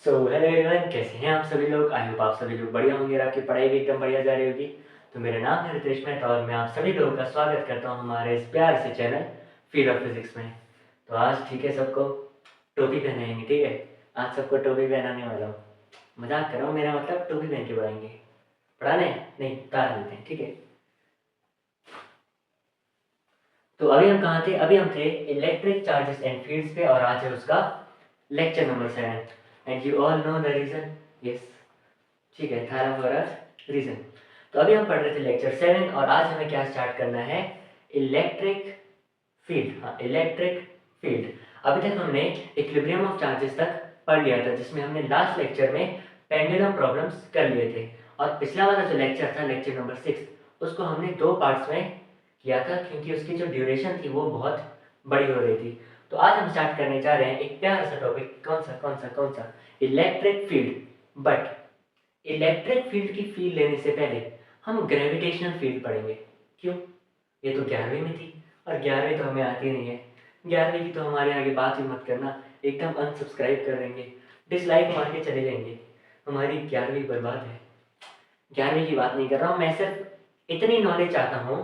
So hello everyone, कैसे हैं आप सभी लोग। आई होप आप सभी लोग बढ़िया होंगे और आपकी पढ़ाई भी एकदम बढ़िया जा रही होगी। तो मेरा नाम है रितेश मेहता और मैं आप सभी लोगों का स्वागत करता हूं हमारे इस प्यार से चैनल फील्ड ऑफ फिजिक्स में। तो आज ठीक है, सबको टोपी पहनाएंगे। ठीक है, आज सबको टोपी पहनाने वाला हूँ। मजाक कर रहा हूँ, मेरा मतलब टोपी पहन के पढ़ाएंगे। पढ़ाने नहीं, उतार देते हैं। ठीक है, तो अभी हम कहाँ थे? अभी हम थे इलेक्ट्रिक चार्जेस एंड फील्ड्स पे और आज है उसका lecture number 7 and you all know the reason. Yes, ठीक है, थारा फॉर अस रीजन। तो अभी हम पढ़ रहे थे लेक्चर 7 और आज हमें क्या स्टार्ट करना है? Electric field. हाँ, इलेक्ट्रिक फील्ड। अभी तक हमने इक्विलिब्रियम ऑफ चार्जेस तक पढ़ लिया था, जिसमें हमने लास्ट लेक्चर में पेंडुलम प्रॉब्लम्स कर लिए थे। और पिछला वाला जो लेक्चर था, लेक्चर नंबर 6, उसको हमने 2 पार्ट्स में किया था क्योंकि उसकी जो ड्यूरेशन थी वो बहुत बड़ी हो रही थी। तो आज हम स्टार्ट करने जा रहे हैं एक प्यारा सा टॉपिक। कौन सा? Electric field. But electric field की फील्ड लेने से पहले हम ग्रेविटेशनल फील्ड पढ़ेंगे। क्यों? ये तो 11वीं में थी और 11वीं तो हमें आती नहीं है। 11वीं की तो हमारे आगे बात ही मत करना, एकदम अनसब्सक्राइब कर देंगे, डिसलाइक मार के चले जाएंगे। हमारी 11वीं बर्बाद है। 11वीं की बात नहीं कर रहा हूँ मैं, सिर्फ इतनी नॉलेज चाहता हूँ,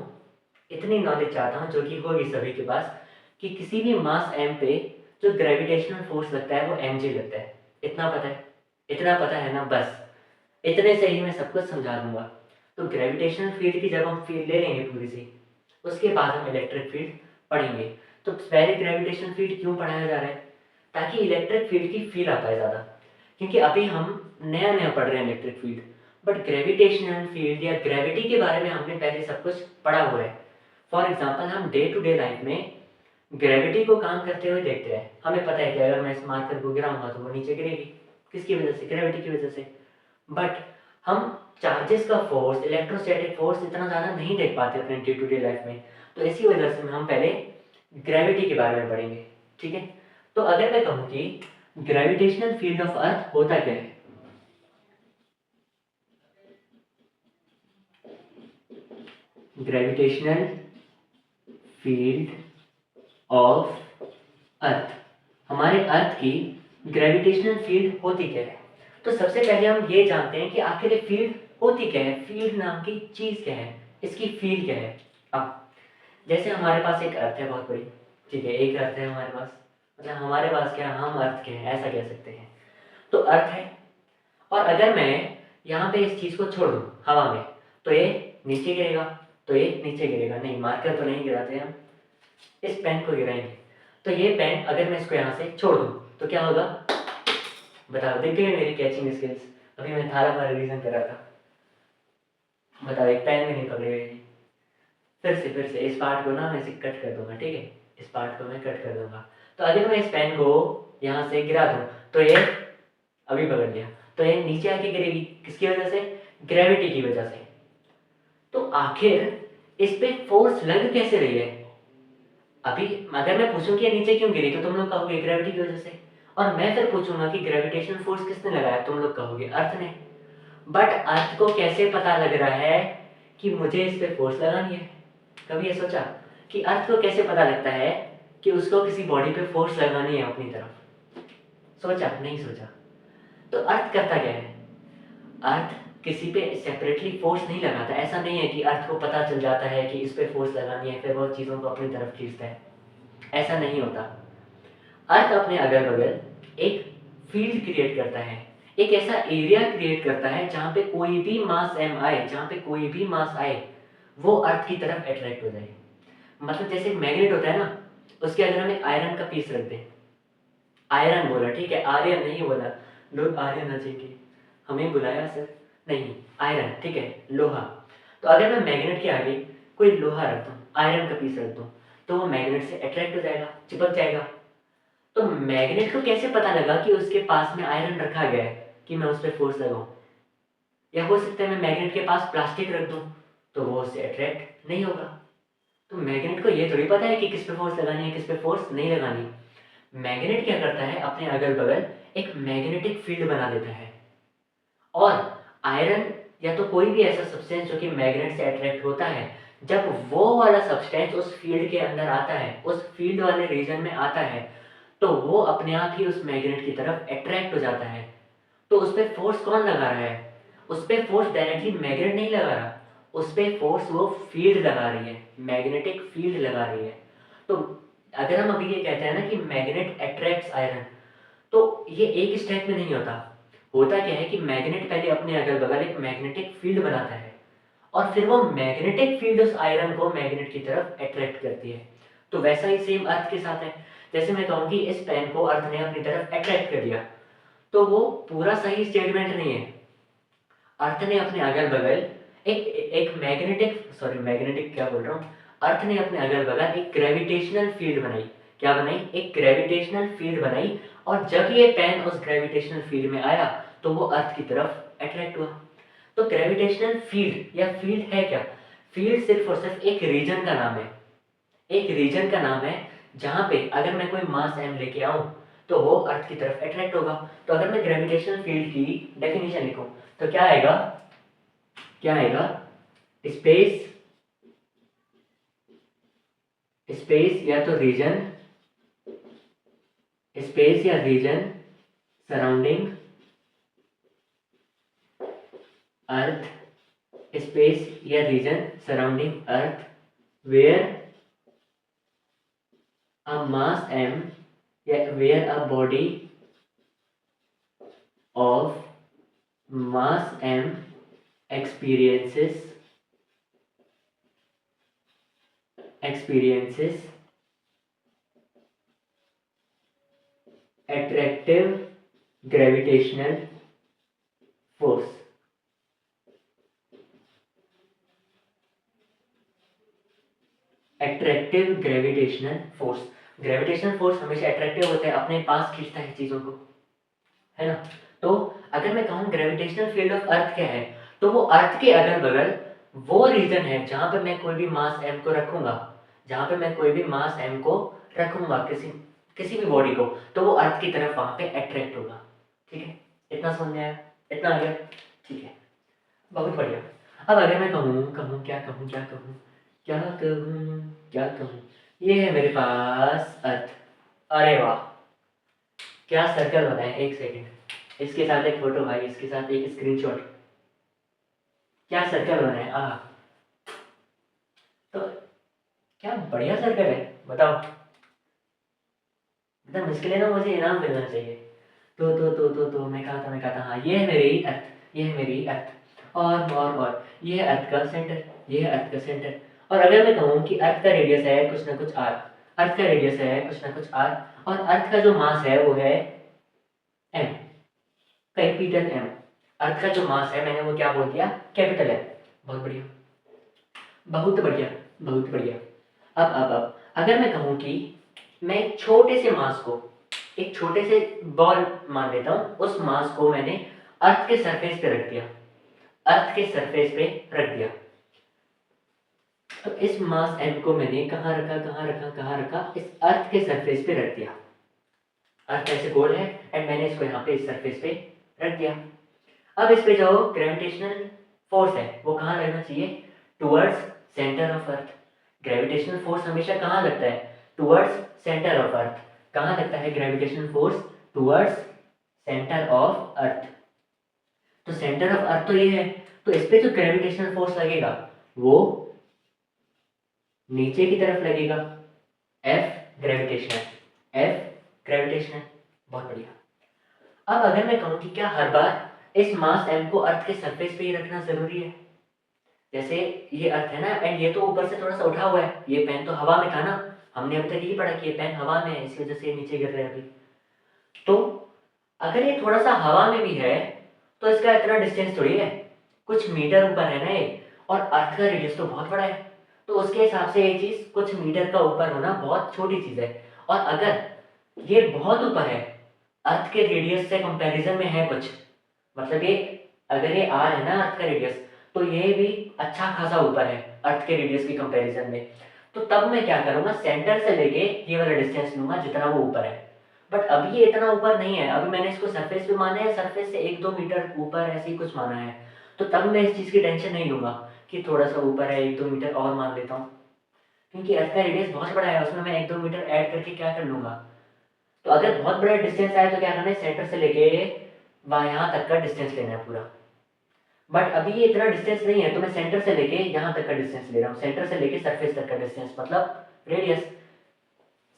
इतनी नॉलेज चाहता हूँ जो कि होगी सभी के पास, कि किसी भी मास एम पे जो ग्रेविटेशनल फोर्स लगता है वो mg लगता है। इतना पता है? इतना पता है ना? बस इतने से ही मैं सब कुछ समझा दूंगा। तो ग्रेविटेशनल फील्ड की जब हम फील्ड ले लेंगे पूरी सी, उसके बाद हम इलेक्ट्रिक फील्ड पढ़ेंगे। तो पहले ग्रेविटेशनल फील्ड क्यों पढ़ाया जा रहा है? ताकि इलेक्ट्रिक फील्ड की फील आ पाए ज़्यादा, क्योंकि अभी हम नया नया पढ़ रहे हैं electric field. But gravitational field या ग्रेविटी के बारे में हमने पहले सब कुछ पढ़ा हुआ है। फॉर एग्जाम्पल, हम डे टू डे लाइफ में ग्रेविटी को काम करते हुए देखते हैं। हमें पता है कि अगर मैं इस मार्कर को गिराऊंगा तो वो नीचे गिरेगी। किसकी वजह से? ग्रेविटी की वजह से। बट हम चार्जेस का फोर्स, इलेक्ट्रोस्टैटिक फोर्स इतना ज़्यादा नहीं देख पाते अपने डे टू डे लाइफ में। तो इसी वजह से हम पहले ग्रेविटी के बारे में पढ़ेंगे। ठीक है, तो अगर मैं कहूँ कि ग्रेविटेशनल फील्ड ऑफ अर्थ होता क्या है? ग्रेविटेशनल फील्ड ऑफ अर्थ, हमारे अर्थ की ग्रेविटेशनल फील्ड होती क्या है? तो सबसे पहले हम ये जानते हैं कि आखिर ये फील्ड होती क्या है। फील्ड नाम की चीज क्या है, इसकी फील्ड क्या है। अब जैसे हमारे पास एक अर्थ है बहुत बड़ी, ठीक है, एक अर्थ है हमारे पास, मतलब हमारे पास क्या, हम अर्थ के हैं ऐसा कह सकते हैं। तो अर्थ है, और अगर मैं यहाँ पे इस चीज को छोड़ दूँ हवा में, तो ये नीचे गिरेगा, तो ये नीचे गिरेगा। नहीं, मार्कर तो नहीं गिराते हम, इस पेन को गिराएंगे। तो ये पेन अगर मैं इसको यहाँ से छोड़ दूँ तो क्या होगा? बताओ, दिख गई मेरी कैचिंग स्किल्स? अभी मैं थारा मारा रीजन कर रहा था। बताओ, एक पेन भी नहीं पकड़े हुए। फिर से इस पार्ट को ना मैं इसे कट कर दूंगा। ठीक है, इस पार्ट को मैं कट कर दूंगा। तो अगर मैं इस पेन को यहाँ से गिरा दूँ तो ये अभी पकड़ लिया, तो ये नीचे आके गिरेगी। किसकी वजह से? ग्रेविटी की वजह से। तो आखिर इस पे फोर्स लग कैसे रही है? अभी अगर मैं पूछूं कि ये नीचे क्यों गिरी तो तुम लोग कहोगे ग्रेविटी की वजह से, और मैं फिर पूछूंगा कि ग्रेविटेशनल फोर्स किसने लगाया, तुम लोग कहोगे अर्थ ने। बट अर्थ को कैसे पता लग रहा है कि मुझे इस पे फोर्स लगानी है? कभी ये सोचा कि अर्थ को कैसे पता लगता है कि उसको किसी बॉडी पे फोर्स लगानी है अपनी तरफ? सोचा? नहीं सोचा। तो अर्थ करता क्या है? अर्थ किसी पे सेपरेटली फोर्स नहीं लगाता। ऐसा नहीं है कि अर्थ को पता चल जाता है कि इस पे फोर्स लगानी है फिर वो चीज़ों को अपनी तरफ खींचता है। ऐसा नहीं होता। अर्थ अपने अगल बगल एक फील्ड क्रिएट करता है, एक ऐसा एरिया क्रिएट करता है जहाँ पे कोई भी मास एम आए, जहाँ पे कोई भी मास आए वो अर्थ की तरफ अट्रैक्ट हो जाए। मतलब जैसे मैग्नेट होता है ना, उसके अगर हम एक आयरन का पीस रख दें, आयरन बोला, ठीक है, आर्यन नहीं बोला। लोग आर्यन आ जाएंगे, हमें बुलाया सर। नहीं, आयरन, ठीक है, लोहा। तो अगर मैं मैग्नेट के आगे कोई लोहा रख दूँ, आयरन का पीस रख दूँ, तो वो मैग्नेट से अट्रैक्ट हो जाएगा, चिपक जाएगा। तो मैग्नेट को कैसे पता लगा कि उसके पास में आयरन रखा गया है कि मैं उस पर फोर्स लगाऊं? या हो सकता है मैं मैग्नेट के पास प्लास्टिक रख दूं तो वो उससे अट्रैक्ट नहीं होगा। तो मैग्नेट को ये थोड़ी पता है कि किस पे फोर्स लगानी है, किस पे फोर्स नहीं लगानी। मैग्नेट क्या करता है? अपने अगल बगल एक मैग्नेटिक फील्ड बना देता है। और आयरन या तो कोई भी ऐसा सब्सटेंस जो कि मैग्नेट से अट्रैक्ट होता है, जब वो वाला सब्सटेंस उस फील्ड के अंदर आता है, उस फील्ड वाले रीजन में आता है, तो वो अपने आप ही उस मैग्नेट की तरफ अट्रैक्ट हो जाता है। तो उस पर फोर्स कौन लगा रहा है? उस पर फोर्स डायरेक्टली मैग्नेट नहीं लगा रहा, उस पर फोर्स वो फील्ड लगा रही है, मैग्नेटिक फील्ड लगा रही है। तो अगर हम अभी ये कहते हैं ना कि मैग्नेट अट्रैक्ट्स आयरन, तो ये एक स्टेप में नहीं होता। होता क्या है कि मैग्नेट पहले अपने अगल बगल एक मैग्नेटिक फील्ड बनाता है और फिर वो मैग्नेटिक फील्ड उस आयरन को मैग्नेट की तरफ अट्रैक्ट करती है। तो वैसा ही सेम अर्थ के साथ है। जैसे मैं कहूँ कि इस पेन को अर्थ ने अपनी तरफ अट्रैक्ट कर दिया, तो वो पूरा सही स्टेटमेंट नहीं है। अर्थ ने अपने अगल बगल एक एक मैग्नेटिक क्या बोल रहा हूँ, अर्थ ने अपने अगल बगल एक ग्रेविटेशनल फील्ड बनाई। क्या बनाई? एक ग्रेविटेशनल फील्ड बनाई। और जब ये पेन उस ग्रेविटेशनल फील्ड में आया तो वो अर्थ की तरफ अट्रैक्ट हुआ। तो ग्रेविटेशनल फील्ड या फील्ड है क्या? फील्ड सिर्फ और सिर्फ एक रीजन का नाम है, एक रीजन का नाम है जहां पे अगर मैं कोई मास m लेके आऊं तो वो अर्थ की तरफ अट्रैक्ट होगा। तो अगर मैं ग्रेविटेशनल फील्ड की डेफिनेशन लिखूं तो क्या आएगा? क्या आएगा? स्पेस, स्पेस या तो रीजन, स्पेस या रीजन सराउंडिंग अर्थ, स्पेस या region surrounding earth where a mass m, where a body of mass m experiences attractive gravitational force। Attractive gravitational force, gravitational force हमेशा अट्रैक्टिव होता है, अपने पास खींचता है चीजों को, है ना। तो अगर मैं कहूँ ग्रेविटेशनल फील्ड ऑफ अर्थ क्या है, तो वो अर्थ के अगल बगल वो रीजन है जहां पे मैं कोई भी मास m को रखूंगा, जहां पे मैं कोई भी मास m को रखूंगा, किसी किसी भी बॉडी को, तो वो अर्थ की तरफ वहां पे अट्रैक्ट होगा। ठीक है, इतना समझ में आया? इतना आ गया? ठीक है, बहुत बढ़िया। अब अगर मैं कहूँ क्या कहूँ, ये है मेरे पास अर्थ। अरे वाह, क्या सर्कल बना है, एक सेकंड, इसके साथ एक फोटो भाई, इसके साथ एक स्क्रीनशॉट, क्या सर्कल बना है। तो क्या बढ़िया सर्कल है, बताओ। मतलब मुश्किल है ना, मुझे इनाम मिलना चाहिए। तो मैं कहा था हाँ, ये है मेरी अर्थ, ये है मेरी अर्थ। और ये है अर्थ का सेंटर, ये है अर्थ का सेंटर। और अगर मैं कहूँ कि अर्थ का रेडियस है कुछ ना कुछ आर, अर्थ का रेडियस है कुछ ना कुछ आर, और अर्थ का जो मास है वो है एम, कैपिटल एम। अर्थ का जो मास है मैंने वो क्या बोल दिया? Capital M. बहुत बढ़िया, बहुत बढ़िया, बहुत बढ़िया। अब अगर मैं कहूँ कि मैं एक छोटे से मास को, एक छोटे से बॉल मान लेता हूँ, उस मास को मैंने अर्थ के सरफेस पे रख दिया, अर्थ के सरफेस पे रख दिया। तो इस मास m को मैंने कहाँ रखा? इस अर्थ के सरफेस पे रख दिया। अर्थ ऐसे गोल है एंड मैंने इसको यहाँ पे इस सरफेस पे रख दिया। अब इस पे जो ग्रेविटेशनल फोर्स है वो कहाँ लगना चाहिए? Towards centre of earth. Gravitational force हमेशा कहाँ लगता है? Towards centre of earth. कहाँ लगता है gravitational force? Towards centre of earth. तो सेंटर ऑफ अर्थ तो ये है, तो इस पे जो ग्रेविटेशनल फोर्स लगेगा वो नीचे की तरफ लगेगा, एफ ग्रेविटेशनल। बहुत बढ़िया। अब अगर मैं कहूँ कि क्या हर बार इस मास m को अर्थ के सरफेस पे ही रखना जरूरी है? जैसे ये अर्थ है ना, एंड ये तो ऊपर से थोड़ा सा उठा हुआ है, ये पेन तो हवा में था ना, हमने अभी तक यही पढ़ा कि ये पेन हवा में है, इस वजह से ये नीचे गिर रहा है अभी। तो अगर ये थोड़ा सा हवा में भी है तो इसका इतना डिस्टेंस थोड़ी है, कुछ मीटर ऊपर है ना ये, और अर्थ का रेडियस तो बहुत बड़ा है, तो उसके हिसाब से ये चीज कुछ मीटर का ऊपर होना बहुत छोटी चीज है। और अगर ये बहुत ऊपर है, अर्थ के रेडियस से कंपैरिजन में है कुछ, मतलब ये अगर ये आर है ना अर्थ का रेडियस, तो ये भी अच्छा खासा ऊपर है अर्थ के रेडियस की कंपैरिजन में। तो तब मैं क्या करूंगा, सेंटर से लेके ये वाला डिस्टेंस लूंगा जितना वो ऊपर है। बट अभी ये इतना ऊपर नहीं है, अभी मैंने इसको सरफेस पे माना है, सरफेस से 1-2 मीटर ऊपर ऐसे ही कुछ माना है। तो तब मैं इस चीज की टेंशन नहीं लूंगा कि थोड़ा सा ऊपर है, 1-2 मीटर और मान लेता हूँ, क्योंकि अर्थ का रेडियस बहुत बड़ा है, उसमें मैं 1-2 मीटर ऐड करके क्या कर लूंगा। तो अगर बहुत बड़ा डिस्टेंस आए तो क्या करना है, सेंटर से लेके वहाँ यहाँ तक का डिस्टेंस लेना है पूरा। बट अभी ये इतना डिस्टेंस नहीं है, तो मैं सेंटर से लेके यहाँ तक का डिस्टेंस ले रहा हूँ, सेंटर से लेके सरफेस तक का डिस्टेंस मतलब रेडियस।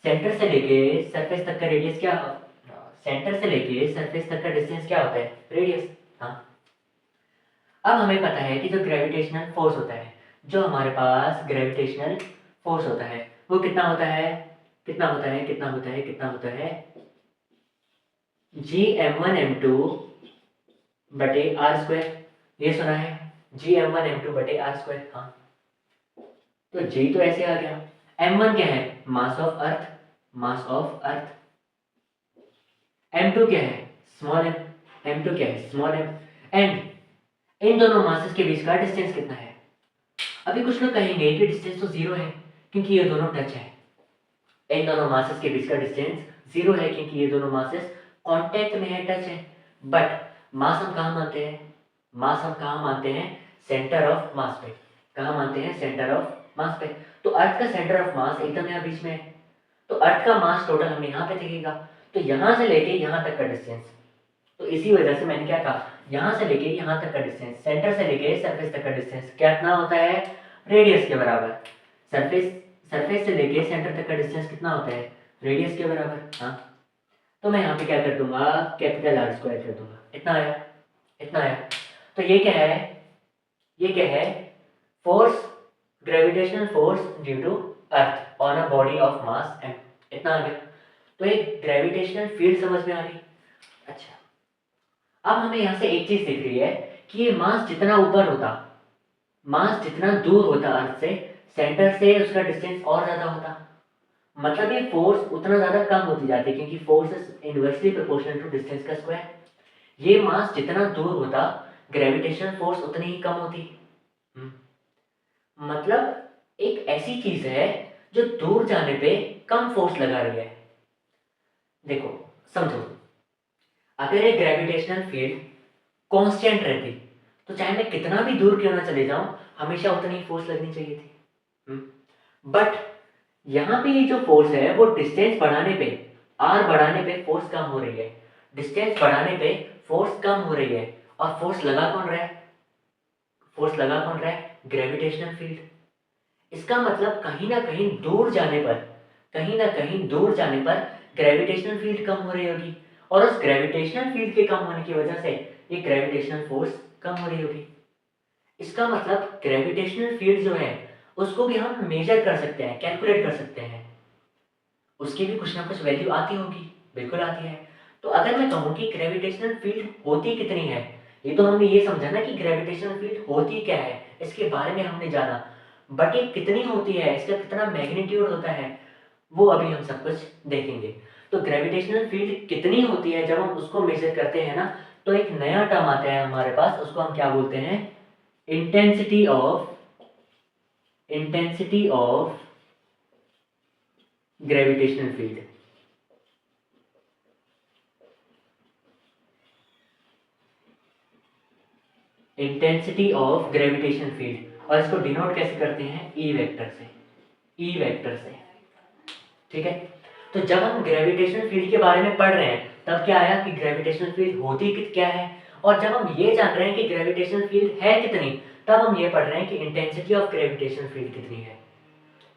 सेंटर से लेके सरफेस तक का रेडियस क्या, सेंटर से लेके सरफेस तक का डिस्टेंस क्या होता है, रेडियस। हाँ, अब हमें पता है कि जो ग्रेविटेशनल फोर्स होता है, जो हमारे पास ग्रेविटेशनल फोर्स होता है वो कितना होता है, कितना होता है, कितना होता है, कितना होता है, Gm1m2 बटे आर स्क्वायर। ये सुना है, Gm1m2 बटे आर स्क्वायर। हाँ, तो G तो ऐसे आ गया, m1 क्या है, mass of earth, mass of earth, m2 क्या है, स्मॉल m, m2 क्या है, स्मॉल m, एंड इन दोनों मासेस के बीच का डिस्टेंस कितना है। अभी कुछ लोग कहेंगे कि डिस्टेंस तो जीरो है क्योंकि ये दोनों टच है। इन दोनों मासेस के बीच का डिस्टेंस जीरो है क्योंकि ये दोनों मासेस कांटेक्ट में है, टच है। बट मास हम कहाँ मानते हैं, मास हम कहाँ मानते हैं, सेंटर ऑफ मास पे। कहाँ मानते हैं, सेंटर ऑफ मास पे। तो अर्थ का सेंटर ऑफ मास एकदम यहाँ बीच में है, तो अर्थ का मास टोटल हमें यहाँ पे दिखेगा। तो यहाँ से लेके यहाँ तक का डिस्टेंस, तो इसी वजह से मैंने क्या कहा, यहाँ से लेके यहाँ तक का डिस्टेंस, सेंटर से लेके सरफेस तक का डिस्टेंस कितना होता है, रेडियस के बराबर। सरफेस सरफेस से लेके सेंटर तक का डिस्टेंस कितना होता है, रेडियस के बराबर। हाँ, तो मैं यहाँ पे क्या कर दूंगा, कैपिटल आर स्क्वायर कर दूंगा। इतना आया, इतना आया। तो ये क्या है, ये क्या है, force, gravitational force due to earth on a body of mass m। इतना आ गया। तो एक ग्रेविटेशनल फील्ड समझ में आ गई। अच्छा, अब हमें यहाँ से एक चीज दिख रही है कि ये मास जितना ऊपर होता, मास जितना दूर होता अर्थ से, सेंटर से उसका डिस्टेंस और ज्यादा होता। मतलब ये फोर्स उतना ज्यादा कम होती जाती है क्योंकि force is inversely proportional to distance का स्क्वायर। ये मास जितना दूर होता, ग्रेविटेशनल फोर्स उतनी ही कम होती। मतलब एक ऐसी चीज है जो दूर जाने पे कम फोर्स लगा रही है। देखो समझो, अगर एक ग्रेविटेशनल फील्ड कांस्टेंट रहती तो चाहे मैं कितना भी दूर क्यों ना चले जाऊं, हमेशा उतनी ही फोर्स लगनी चाहिए थी। बट यहाँ पे ये जो फोर्स है वो डिस्टेंस बढ़ाने पे, आर बढ़ाने पे फोर्स कम हो रही है, डिस्टेंस बढ़ाने पे फोर्स कम हो रही है। और फोर्स लगा कौन रहा है, फोर्स लगा कौन रहा है, ग्रेविटेशनल फील्ड। इसका मतलब कहीं ना कहीं दूर जाने पर, कहीं ना कहीं दूर जाने पर ग्रेविटेशनल फील्ड कम हो रही होगी, और उस ग्रेविटेशनल फील्ड के कम होने की वजह से ये ग्रेविटेशनल फोर्स कम हो रही होगी। इसका मतलब ग्रेविटेशनल फील्ड जो है उसको भी हम मेजर कर सकते हैं, कैलकुलेट कर सकते हैं, उसकी भी कुछ ना कुछ वैल्यू आती होगी, बिल्कुल आती है। तो अगर मैं कहूँ कि ग्रेविटेशनल फील्ड होती कितनी है, ये तो हमने ये समझा ना कि ग्रेविटेशनल फील्ड होती क्या है, इसके बारे में हमने जाना। बट ये कितनी होती है, इसका कितना मैग्नीट्यूड होता है, वो अभी हम सब कुछ देखेंगे। तो ग्रेविटेशनल फील्ड कितनी होती है जब हम उसको मेजर करते हैं ना, तो एक नया टर्म आता है हमारे पास, उसको हम क्या बोलते हैं, intensity of, intensity of gravitational field. Intensity of gravitational field, और इसको डिनोट कैसे करते हैं, ई वेक्टर से, ई वेक्टर से। ठीक है, तो जब हम ग्रेविटेशनल फील्ड के बारे में पढ़ रहे हैं तब क्या आया कि ग्रेविटेशनल फील्ड होती क्या है, और जब हम ये जान रहे हैं कि ग्रेविटेशनल फील्ड है कितनी, तब हम ये पढ़ रहे हैं कि इंटेंसिटी ऑफ ग्रेविटेशनल फील्ड कितनी है।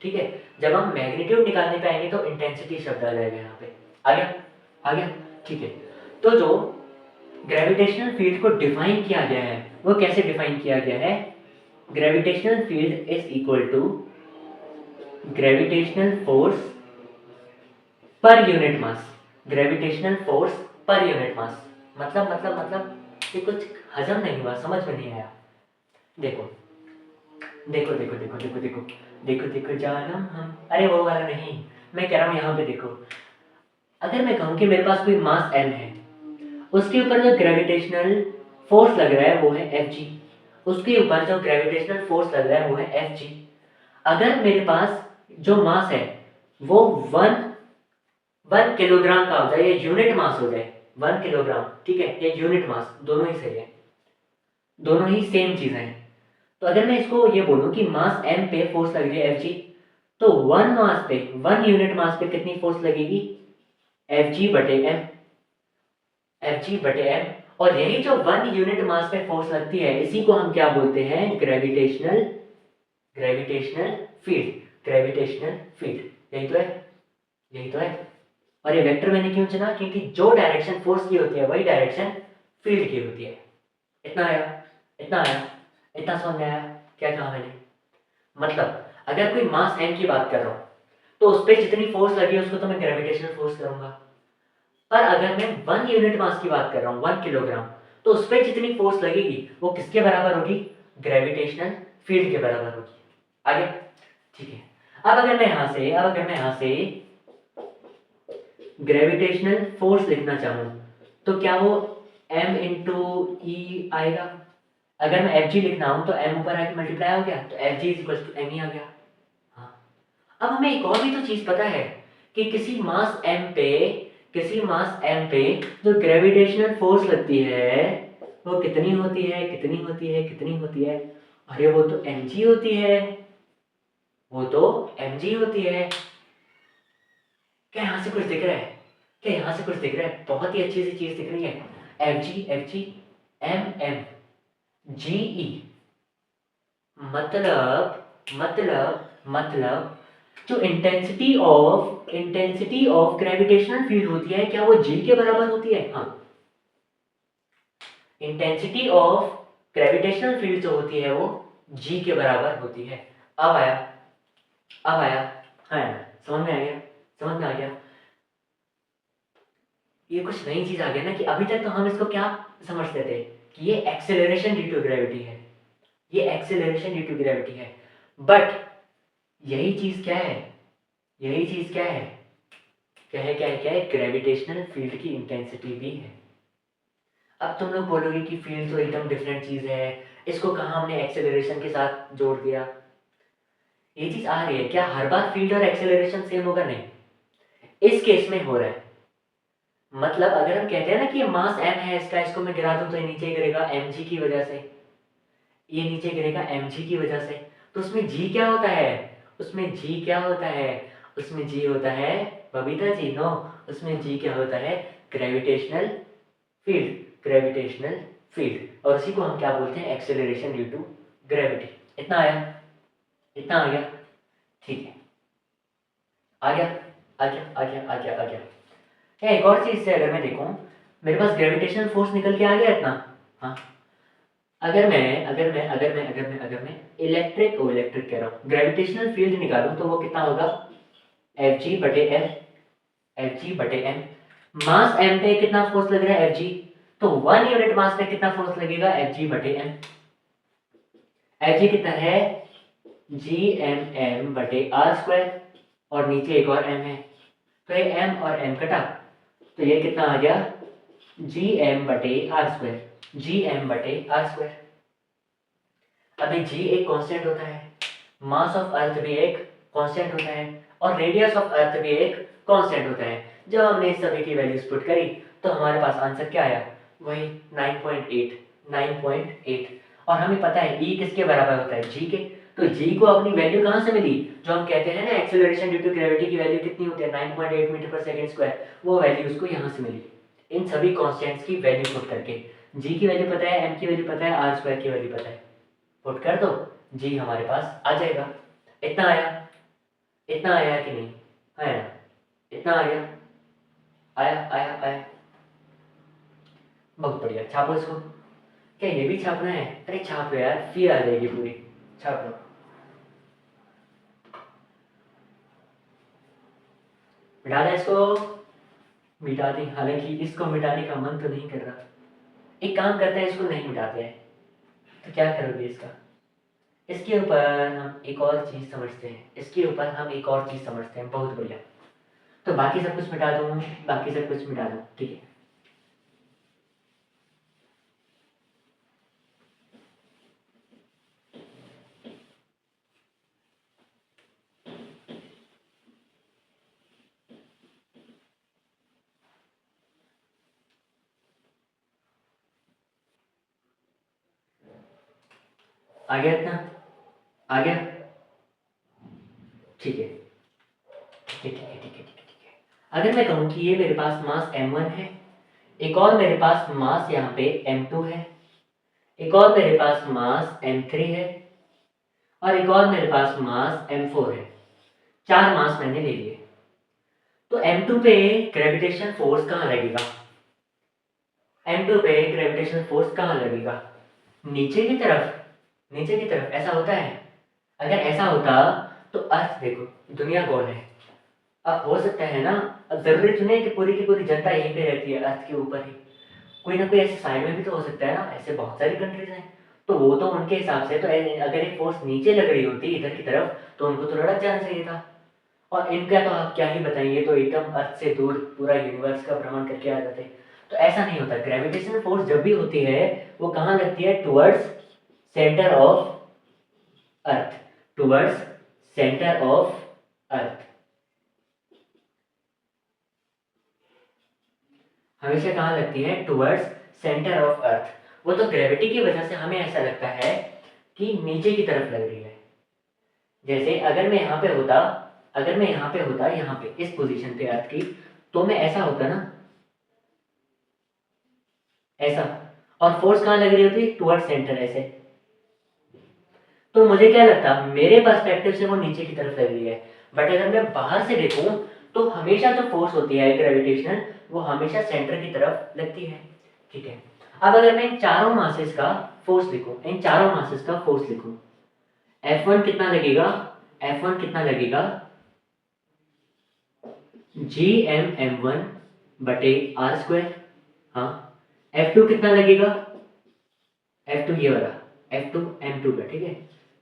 ठीक है, जब हम मैग्नीट्यूड निकालने पे आएंगे तो इंटेंसिटी शब्द आ जाएगा यहाँ पे। आ गया, आ गया। ठीक है, तो जो ग्रेविटेशनल फील्ड को डिफाइन किया गया है वो कैसे डिफाइन किया गया है, gravitational field is equal to gravitational force per unit mass. Gravitational force per unit mass मतलब ये कुछ हजम नहीं हुआ, समझ में नहीं आया। देखो देखो देखो देखो देखो देखो देखो देखो जानम हम, अरे वो वाला नहीं, मैं कह रहा हूँ यहाँ पे देखो। अगर मैं कहूँ कि मेरे पास कोई मास m है, उसके ऊपर जो ग्रेविटेशनल फोर्स लग रहा है वो है एफ जी, उसके ऊपर जो ग्रेविटेशनल फोर्स लग रहा है वो है एफ जी। अगर मेरे पास जो मास है वो 1 किलोग्राम का हो जाए या यूनिट मास हो जाए, 1 किलोग्राम, ठीक है, या यूनिट मास, दोनों ही सही है, दोनों ही सेम चीजें हैं। तो अगर मैं इसको ये बोलूं कि मास m पे फोर्स लग रही है एफ जी, तो 1 मास पे, 1 यूनिट मास पे कितनी फोर्स लगेगी, एफ जी बटे एम, एफ जी बटे एम। और यही जो 1 यूनिट मास पे फोर्स लगती है इसी को हम क्या बोलते हैं, gravitational gravitational field, gravitational field. यही तो है, यही तो है। और ये वेक्टर मैंने क्यों चुना, क्योंकि जो डायरेक्शन फोर्स की होती है वही डायरेक्शन फील्ड की होती है। इतना आया, इतना आया, इतना समझ में आया क्या कहा मैंने। मतलब अगर कोई मास m की बात कर रहा हूं तो उस पर जितनी फोर्स लगी है उसको तो मैं ग्रेविटेशनल फोर्स करूंगा। पर अगर मैं 1 यूनिट मास की बात कर रहा हूँ, 1 किलोग्राम, तो उस पर जितनी फोर्स लगेगी वो किसके बराबर होगी, ग्रेविटेशनल फील्ड के बराबर होगी। आगे ठीक है। अब अगर मैं यहां से ग्रेविटेशनल फोर्स लिखना चाहूं तो क्या वो m इंटू ई आएगा। अगर मैं एफ जी लिखना हूं तो m ऊपर आके मल्टीप्लाई हो गया तो F G equal to M ही आ गया। हाँ। अब हमें एक और भी तो चीज पता है कि किसी मास m पे जो ग्रेविटेशनल फोर्स लगती है वो कितनी होती है, कितनी होती है, कितनी होती है। अरे वो तो mg होती है, वो तो mg होती है। क्या यहाँ से कुछ दिख रहा है, क्या यहाँ से कुछ दिख रहा है, बहुत ही अच्छी सी चीज दिख रही है। F G M M G E, मतलब जो इंटेंसिटी ऑफ ग्रेविटेशनल फील्ड होती है क्या वो जी के बराबर होती है। हाँ, इंटेंसिटी ऑफ ग्रेविटेशनल फील्ड जो होती है वो जी के बराबर होती है। अब आया, अब आया, हाँ समझ में आ गया, समझ में आ गया। ये कुछ नई चीज आ गया ना कि अभी तक तो हम इसको क्या समझते थे कि ये एक्सेलरेशन ड्यू टू ग्रेविटी है, ये एक्सेलरेशन ड्यू टू ग्रेविटी है। बट यही चीज क्या है, यही चीज क्या है, क्या है ग्रेविटेशनल फील्ड की इंटेंसिटी भी है। अब तुम लोग बोलोगे कि फील्ड तो एकदम डिफरेंट चीज है, इसको कहाँ हमने एक्सेलरेशन के साथ जोड़ दिया। ये चीज आ रही है, क्या हर बार फील्ड और एक्सेलरेशन सेम होगा, नहीं। इस केस में हो रहा है, मतलब अगर हम कहते हैं ना कि ये मास m है इसका, इसको मैं गिरा दूं तो ये नीचे गिरेगा mg की वजह से, ये नीचे गिरेगा mg की वजह से। तो उसमें g क्या होता है, उसमें g क्या होता है, उसमें g होता है बबीता जी, नो, उसमें g क्या होता है, ग्रेविटेशनल फील्ड, ग्रेविटेशनल फील्ड। और उसी को हम क्या बोलते हैं, एक्सेलरेशन ड्यू टू ग्रेविटी। इतना आया, इतना आ गया, ठीक है, आ गया, आ गया, आ गया, आ गया, आ गया। क्या एक और चीज से अगर मैं देखूं, मेरे पास ग्रेविटेशनल फोर्स निकल के आ गया इतना। हाँ, अगर मैं इलेक्ट्रिक कह रहा हूँ, ग्रेविटेशनल फील्ड निकालूं तो वो कितना होगा, एफ जी बटे एफ, एफ जी बटे एम। मास एम पे कितना फोर्स लग रहा है, एफ जी, तो 1 यूनिट मास पे कितना फोर्स लगेगा, एफ जी बटे एम। एफ जी कितना है, जी एम एम बटे आर स्क्वायर, और नीचे एक और एम है, तो ये एम और एम कटा, तो ये कितना आ गया, जी एम बटे आर स्क्वायर, जी एम बटे आर स्क्वायर। अभी जी एक कांस्टेंट होता है, मास ऑफ अर्थ भी एक कांस्टेंट होता है, और रेडियस ऑफ अर्थ भी एक कांस्टेंट होता है। जब हमने इस सभी की वैल्यूज पुट करी तो हमारे पास आंसर क्या आया, वही 9.8, 9.8। और हमें पता है ई किसके बराबर होता है, जी के। तो जी को अपनी वैल्यू कहाँ से मिली, जो हम कहते हैं ना एक्सेलरेशन ड्यू टू ग्रेविटी की वैल्यू कितनी होती है, 9.8 मीटर पर सेकंड स्क्वायर, वो वैल्यू उसको यहाँ से मिली इन सभी कांस्टेंट्स की वैल्यू पुट करके। जी की वैल्यू पता है, एम की वैल्यू पता है, आर स्क्वायर की वैल्यू पता है, पुट कर दो, जी हमारे पास आ जाएगा। इतना आया, इतना आया कि नहीं आया, इतना आ गया, आया आया आया, बहुत बढ़िया। छापो इसको, क्या ये भी छापना है, अरे छाप लो यार, फी आ जाएगी पूरी, छाप लो। मिटा दें इसको, मिटा दी, हालांकि इसको मिटाने का मन तो नहीं कर रहा। एक काम करते हैं, इसको नहीं मिटाते हैं, तो क्या करोगे इसका, इसके ऊपर हम एक और चीज समझते हैं, इसके ऊपर हम एक और चीज समझते हैं, बहुत बढ़िया। तो बाकी सब कुछ मिटा दूँ, बाकी सब कुछ मिटा दूँ, ठीक है। आ गया इतना, आ गया, ठीक है, ठीक है, ठीक है, ठीक है, ठीक है, ठीक है। अगर मैं कहूँ कि ये मेरे पास मास m1 है, एक और मेरे पास मास यहाँ पे m2 है, एक और मेरे पास मास m3 है, और एक और मेरे पास मास m4 है। 4 मास मैंने ले लिए। तो m2 पे ग्रेविटेशन फोर्स कहाँ लगेगा? m2 पे ग्रेविटेशन फोर्स कहाँ लगेगा? नीचे की तरफ, नीचे की तरफ। ऐसा होता है? अगर ऐसा होता तो अर्थ देखो, दुनिया गोल है। अब हो सकता है ना, अब जरूरी तो नहीं कि पूरी की पूरी जनता यहीं पे रहती है अर्थ के ऊपर ही, कोई ना कोई ऐसे साइड में भी तो हो सकता है ना, ऐसे बहुत सारी कंट्रीज हैं। तो वो तो उनके हिसाब से तो अगर एक फोर्स नीचे लग रही होती इधर की तरफ तो उनको तो लड़क जाना चाहिए था। और इनका तो आप क्या ही बताएंगे, तो एकदम अर्थ से दूर पूरा यूनिवर्स का भ्रमण करके आ जाते। तो ऐसा नहीं होता। ग्रेविटेशनल फोर्स जब भी होती है वो कहाँ लगती है? Towards centre of earth, towards centre of earth. हमेशा कहाँ लगती है? Towards centre of earth. वो तो ग्रेविटी की वजह से हमें ऐसा लगता है कि नीचे की तरफ लग रही है। जैसे अगर मैं यहाँ पे होता, अगर मैं यहाँ पे होता, यहाँ पे इस पोजीशन पे अर्थ की, तो मैं ऐसा होता ना, ऐसा, और फोर्स कहाँ लग रही होती? टुवर्ड्स सेंटर, ऐसे। तो मुझे क्या लगता, मेरे पर्सपेक्टिव से वो नीचे की तरफ लग रही है। बट अगर मैं बाहर से देखूं तो हमेशा जो फोर्स होती है ग्रेविटेशनल, वो हमेशा सेंटर की तरफ लगती है। ठीक है। अब अगर मैं इन चारों मासेस का फोर्स लिखूं, इन चारों मासेस का फोर्स लिखूं, F1 कितना लगेगा? F1 कितना लगेगा? GM_m1 बटे आर स्क्वायर। हाँ। F2 कितना लगेगा? F2 ये वाला, F2 m2 का, ठीक है,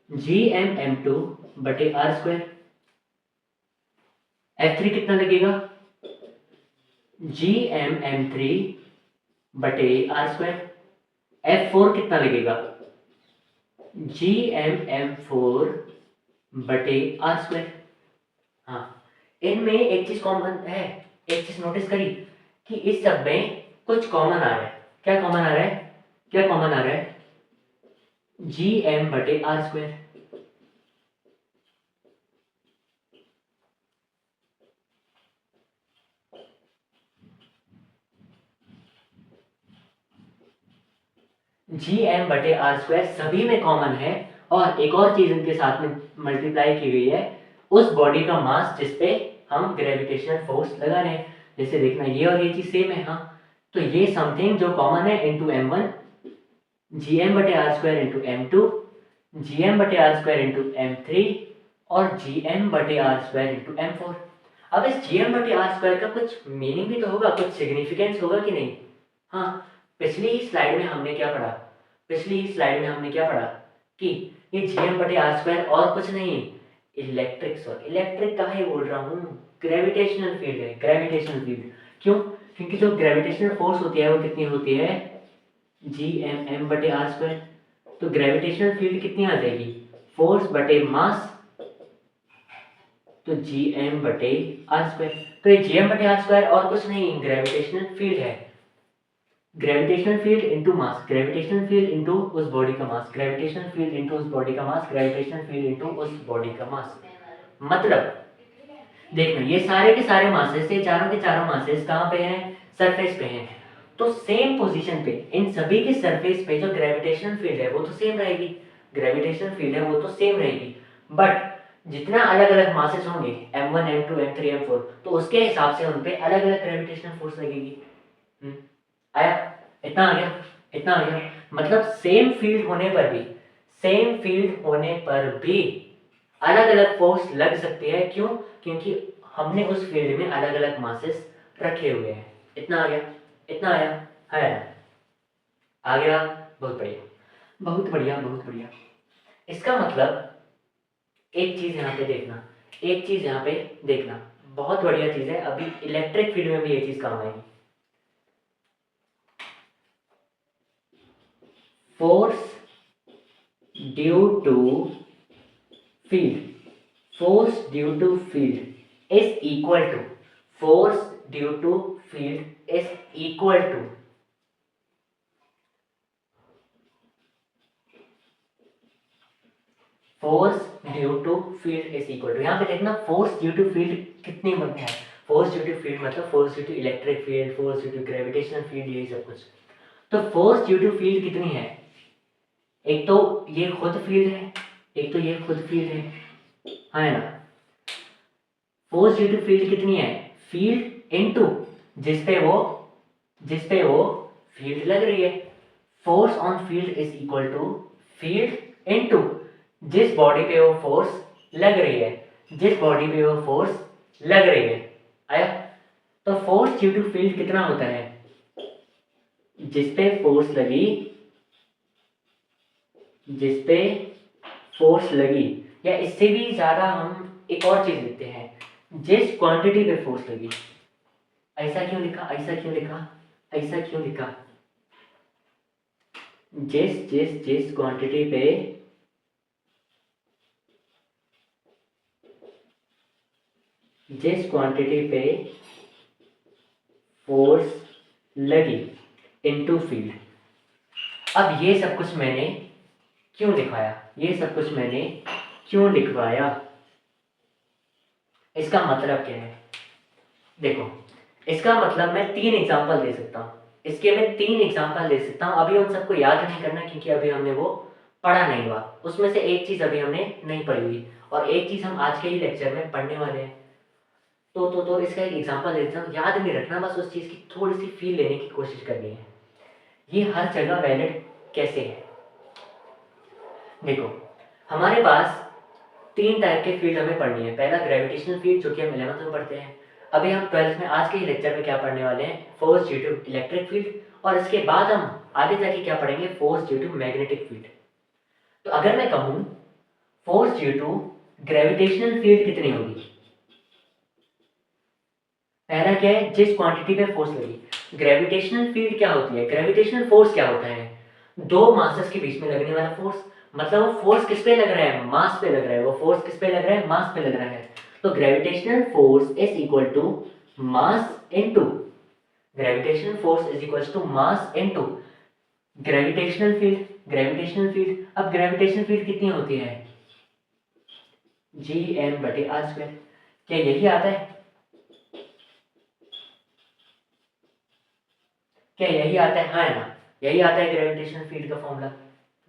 GM_m2 बटे आर स्क्वायर। F3 कितना लगेगा? GM_m3 बटे आर स्क्वायर। F4 कितना लगेगा? GM_m4 बटे आर स्क्वायर। हाँ, इनमें एक चीज कॉमन है, एक चीज नोटिस करी कि इस सब में कुछ कॉमन आ रहा है। क्या कॉमन आ रहा है? क्या कॉमन आ रहा है? GM बटे आर स्क्वायर। GM बटे आर स्क्वायर सभी में कॉमन है। और एक और चीज इनके साथ में मल्टीप्लाई की गई है, उस बॉडी का मास जिसपे हम ग्रेविटेशनल फोर्स लगा रहे हैं। जैसे देखना, ये और ये चीज सेम है। हाँ, तो ये समथिंग जो कॉमन है इंटू m1, GM बटे R square into m2, GM बटे आर स्क्वायर इंटू m3 और GM बटे आर स्क्वायर इंटू m4। अब इस GM बटे आर स्क्वायर का कुछ मीनिंग भी तो होगा, कुछ सिग्निफिकेंस होगा कि नहीं? हाँ, पिछली ही स्लाइड में हमने क्या पढ़ा? पिछली ही स्लाइड में हमने क्या पढ़ा कि ये GM बटे आर स्क्वायर और कुछ नहीं, इलेक्ट्रिक, सॉरी इलेक्ट्रिक का ही बोल रहा हूँ, ग्रेविटेशनल फील्ड है, ग्रेविटेशनल फील्ड। क्यों? क्योंकि जो ग्रेविटेशनल फोर्स होती है वो कितनी होती है? GM_m बटे आर स्क्वायर। तो ग्रेविटेशनल फील्ड कितनी आ जाएगी? फोर्स बटे मास, तो GM बटे आर स्क्वायर। तो ये GM बटे आर स्क्वायर और कुछ नहीं, ग्रेविटेशनल फील्ड है। Gravitational field into mass, gravitational field into उस बॉडी का मास, ग्रेविटेशनल फील्ड इनटू उस बॉडी का मास, ग्रेविटेशनल फील्ड इनटू उस बॉडी का मास। मतलब देखना, ये सारे के सारे मासेस, ये चारों के चारों मासेस कहाँ पे हैं? सरफेस पे हैं। तो सेम पोजीशन पे इन सभी के सरफेस पे जो ग्रेविटेशनल फील्ड है वो तो सेम रहेगी, ग्रेविटेशनल फील्ड है वो तो सेम रहेगी। बट जितना अलग अलग मासेस होंगे m1 m2 m3 m4, तो उसके हिसाब से उन पे अलग अलग ग्रेविटेशनल फोर्स लगेगी। आया? इतना आ गया? इतना आ गया? मतलब सेम फील्ड होने पर भी, सेम फील्ड होने पर भी अलग अलग फोर्स लग सकती है। क्यों? क्योंकि हमने उस फील्ड में अलग अलग मासेस रखे हुए हैं। इतना आ गया? इतना आया? है? आ गया? बहुत बढ़िया, बहुत बढ़िया, बहुत बढ़िया। इसका मतलब एक चीज यहाँ पे देखना, एक चीज यहाँ पे देखना, बहुत बढ़िया चीज है। अभी इलेक्ट्रिक फील्ड में भी ये चीज काम आएगी। Force due to field, force due to field is equal to, force due to field is equal to force due to field is equal to, यहाँ पे देखना फोर्स ड्यू टू फील्ड कितनी है? फोर्स ड्यू टू फील्ड मतलब force due to electric field, force due to gravitational field, यही सब कुछ। तो फोर्स ड्यू टू फील्ड कितनी है? एक तो ये खुद फील्ड है, एक तो ये खुद फील्ड है ना। फोर्स ड्यू टू फील्ड कितनी है? फील्ड इनटू जिस पे वो फील्ड लग रही है। Force on field is equal to field into जिस बॉडी पे वो फोर्स लग रही है, जिस बॉडी पे वो फोर्स लग रही है। आया? तो फोर्स ड्यू टू फील्ड कितना होता है? जिस पे फोर्स लगी, जिस पे फोर्स लगी, या इससे भी ज्यादा हम एक और चीज लिखते हैं, जिस क्वांटिटी पे फोर्स लगी। ऐसा क्यों लिखा, ऐसा क्यों लिखा, ऐसा क्यों लिखा? जिस जिस जिस क्वांटिटी पे फोर्स लगी इनटू फील्ड। अब ये सब कुछ मैंने क्यों लिखवाया, ये सब कुछ मैंने क्यों लिखवाया? इसका मतलब क्या है? देखो, इसका मतलब मैं 3 एग्जांपल दे सकता हूँ, इसके मैं 3 एग्जांपल दे सकता हूँ। अभी उन सबको याद नहीं करना क्योंकि अभी हमने वो पढ़ा नहीं हुआ। उसमें से एक चीज़ अभी हमने नहीं पढ़ी हुई और एक चीज़ हम आज के ही लेक्चर में पढ़ने वाले हैं। तो इसका एक एग्जांपल दे देता हूँ, याद नहीं रखना, बस उस चीज़ की थोड़ी सी फील लेने की कोशिश करनी है। ये हर जगह वैलिड कैसे है? देखो, हमारे पास 3 टाइप के फील्ड हमें पढ़नी है। पहला ग्रेविटेशनल फील्ड, जो कि हम 11th में पढ़ते हैं। अभी हम 12th में आज के ही लेक्चर में क्या पढ़ने वाले हैं? Force due to electric field. और इसके बाद हम आगे जाके क्या पढ़ेंगे? Force due to magnetic field. तो अगर मैं कहूँ force due to gravitational field कितनी होगी? पहला क्या है? जिस क्वांटिटी पे फोर्स लगी। ग्रेविटेशनल फील्ड क्या होती है? ग्रेविटेशनल फोर्स क्या होता है? दो मासेस के बीच में लगने वाला फोर्स। मतलब वो फोर्स किस पे लग रहा है? मास पे लग रहा है। वो फोर्स किस पे लग रहा है? मास पे लग रहा है। तो gravitational force is equal to mass into, gravitational force is equal to mass into gravitational field. Gravitational field, अब ग्रेविटेशनल फील्ड कितनी होती है? Gm/r²। क्या यही आता है? क्या यही आता है? हाँ ना, यही आता है ग्रेविटेशनल फील्ड का फॉर्मूला,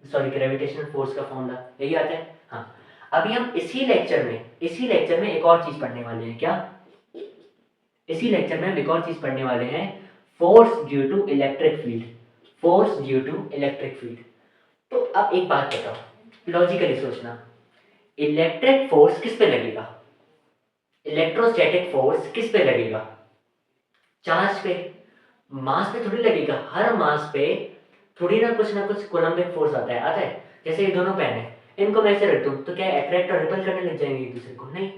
सॉरी ग्रेविटेशनल फोर्स का फॉर्मूला यही आता है। हाँ, अभी हम इसी लेक्चर में एक और चीज पढ़ने वाले हैं। क्या? इसी लेक्चर में हम एक और चीज पढ़ने वाले हैं, force due to electric field. Force due to electric field. तो अब एक बात बताओ, लॉजिकली सोचना, इलेक्ट्रिक फोर्स किस पे लगेगा? इलेक्ट्रोस्टैटिक फोर्स किस पे लगेगा? चार्ज पे। मास पे थोड़ी लगेगा। हर मास पे थोड़ी ना कुछ कोलम्बिक फोर्स आता है। जैसे ये दोनों पेन है, इनको मैं ऐसे रख दूं तो क्या अट्रैक्ट और रिपल करने लग जाएंगे एक दूसरे को? नहीं।